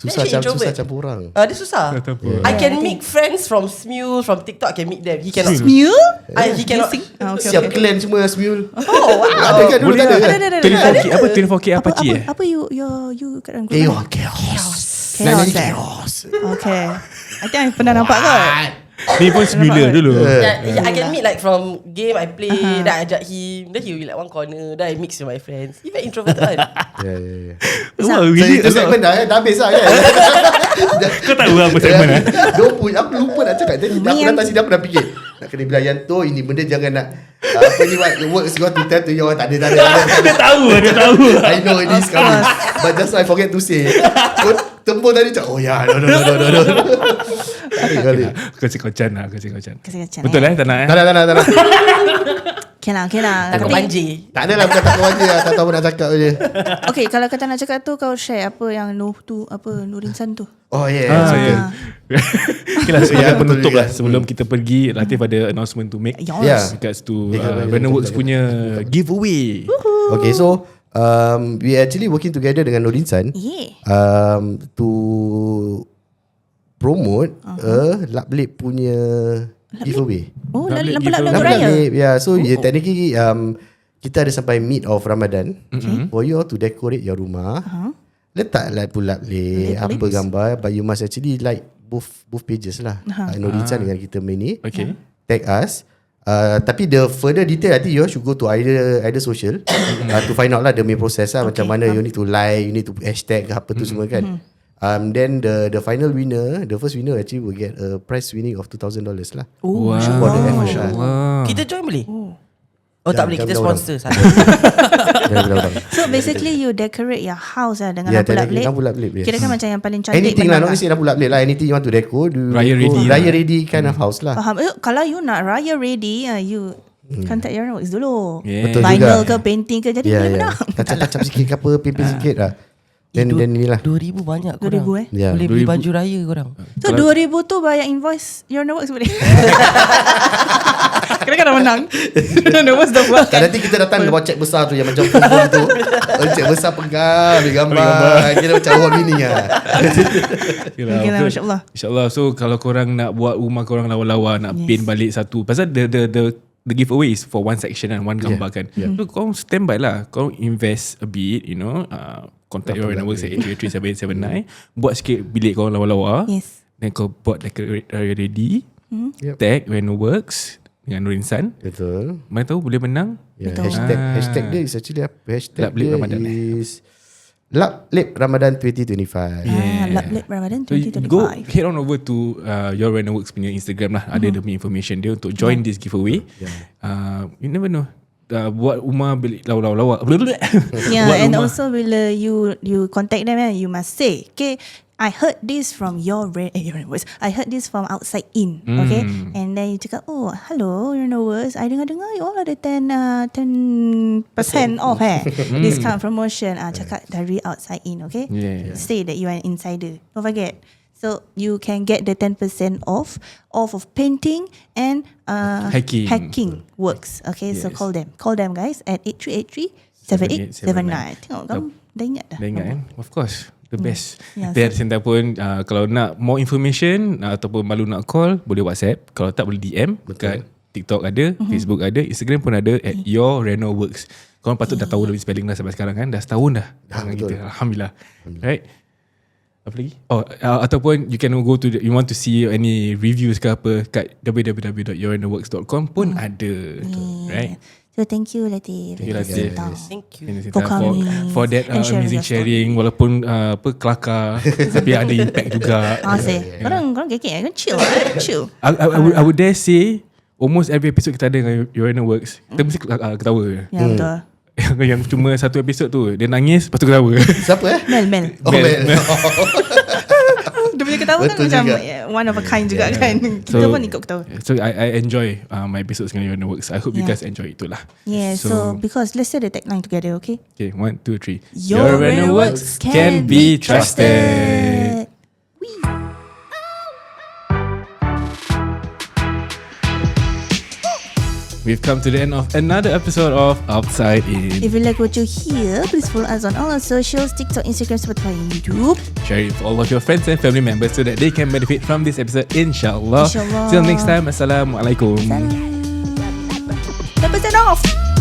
C: Susah
D: Then she
C: susah
D: introvert.
C: campur orang.
D: Dia susah. I can make friends from Smule, from TikTok. I can meet them. He cannot.
B: Smule?
D: He cannot.
C: Siap clan semua Smule.
D: Oh wow.
C: Ada kan dulu
A: Boleh
C: tak
A: lah.
C: ada?
A: 24K apa 24K Apache
B: Apa you kat dalam
C: Chaos.
B: Chaos. Okay. I think I pernah nampak kot.
A: Ni pun similar dulu.
D: I can meet like from game I play. Then I ajak him. Then he will be like one corner. Then I mix with my friends. He very introverted kan.
C: Ya.
A: Wah,
C: So
A: really
C: itu segmen dah habis lah kan.
A: Kau tahu apa segmen
C: Aku lupa nak cakap. Tadi aku datang sini aku dah fikir nak kena bilang yang tu ini benda jangan nak apa ni what works got to tell to you tak ada.
A: Dia tahu.
C: I know it is coming. But just I forget to say. Kau tembus tadi cakap, oh ya, no.
A: Kasi kocan lah.
B: Betul
A: Tak nak
C: Tak nak.
B: Okay lah.
D: Takut banjir.
C: Tak adalah bukan takut aja lah. Tak tahu nak cakap je.
B: Okay, kalau kata nak cakap tu, kau share apa yang Nur Insan tu.
C: Oh yeah.
A: Okay lah, sebagai penutup
C: juga.
A: lah. Sebelum kita pergi, Latiif ada announcement to make.
B: Yes.
A: Regards to YOURRENOWORKS punya giveaway.
C: Okay, so we actually working together dengan Nur Insan to promote a Laplip punya giveaway.
B: Oh,
A: Laplip
B: lampu
A: giveaway.
B: raya.
C: Yeah, so technically kita ada sampai mid of Ramadan for you all to decorate your rumah. Letak lampu-laplip, apa gambar, but you must actually like both pages lah. Nur Insan dengan kita main ni.
A: Okay.
C: Tag us. Tapi the further detail I think you all should go to either social to find out lah the main process lah, macam mana you need to like, you need to hashtag ke apa tu semua kan. Then the final winner, the first winner actually will get a prize winning of $2,000 lah.
A: Wow.
C: For the effort lah.
D: Kita join boleh? Oh tak boleh, kita
C: Jangan
D: sponsor.
B: So basically you decorate your house lah dengan
C: lampu-laplip. Yes.
B: Kira kan macam yang paling cantik.
C: Anything lah, not necessarily lampu-laplip lah. Anything you want to deco, Raya ready kind of house lah.
B: Faham. Kalau you nak raya ready, you contact YOURRENOWORKS dulu.
C: Betul
B: Vinyl
C: juga.
B: ke painting ke, jadi boleh menang.
C: Tacap sikit ke apa, pimpin sikit lah. Then inilah
D: 2,000 banyak korang.
B: 2,000
C: Ya.
D: Boleh beli baju raya korang.
B: So 2,000 tu bayar invoice YOURRENOWORKS boleh. Kira-kira dah menang. YOURRENOWORKS dah buat.
C: Kan nanti kita datang bawa cek besar tu yang macam phone tu. Cek besar pegang, ambil gambar. Kira macam award winning lah.
B: Okay lah, masya-Allah.
A: InsyaAllah. So kalau korang nak buat rumah korang lawa-lawa, nak paint balik satu, pasal the giveaway is for one section and one gambar kan. So korang standby lah. Korang invest a bit, you know, contact YOURRENOWORKS at 833-779. Buat sikit bilik korang lawa-lawa.
B: Yes.
A: Then kau buat decorate ready. Tag YOURRENOWORKS dengan Nur Insan.
C: Betul.
A: Mana tahu boleh menang.
C: Hashtag dia is actually apa? Hashtag
A: Laplip
C: dia
A: Ramadan.
C: is Laplip Ramadan 2025.
B: Laplip Ramadan
A: So
B: 2025.
A: go head on over to YOURRENOWORKS punya Instagram lah. Ada the information dia untuk join this giveaway. You never know. Buat rumah bilik lawa-lawa.
B: Yeah, and also bila you contact them, you must say, okay, I heard this from YOURRENOWORKS. I heard this from outside in. Okay, and then you cakap, oh, hello YOURRENOWORKS. I dengar you all ada 10% off discount promotion. Cakap dari outside in. Okay, say that you are an insider. Don't forget. So you can get the 10% off of painting and hacking works. Okay, so call them guys at 8383-7879. Tengok kamu dah ingat dah.
A: Dah ingat kan? Of course. The best.
B: Yeah,
A: Dan senda pun kalau nak more information ataupun malu nak call, boleh WhatsApp. Kalau tak boleh DM. Dekat TikTok ada, Facebook ada, Instagram pun ada at YOURRENOWORKS. Korang patut dah tahu lebih spelling dah sampai sekarang kan. Dah setahun dah dengan kita. Alhamdulillah. Right? Apa lagi? Ataupun you can go to you want to see any reviews ke apa kat www.yourrenoworks.com pun ada. Right?
B: So thank you Latiif.
A: Thank you Latiif.
D: Thank you.
A: For that amazing sharing walaupun kelakar tapi ada impact juga.
B: Korang kekek kan, chill.
A: I would dare say almost every episode kita ada dengan YOURRENOWORKS, kita mesti ketawa.
B: Ya betul.
A: Yang cuma satu episod tu dia nangis lepas tu ketawa.
C: Siapa
B: Mel.
C: Mel.
B: Dia punya ketawa kan
C: Betul
B: macam
C: juga.
B: one of a kind juga kan. Kita pun ikut ketawa.
A: So I enjoy my episodes dengan YOURRENOWORKS. I hope you guys enjoy itulah.
B: Yeah, so because let's say the tagline together, okay?
A: Okay, 1, 2, 3.
B: YOURRENOWORKS can be trusted.
A: we've come to the end of another episode of Outside In.
B: If you like what you hear, please follow us on all our socials, TikTok, Instagram, Spotify, and YouTube.
A: Share it with all of your friends and family members so that they can benefit from this episode, insyaAllah.
B: InsyaAllah.
A: Till next time, Assalamualaikum.
B: Salam. 10% off.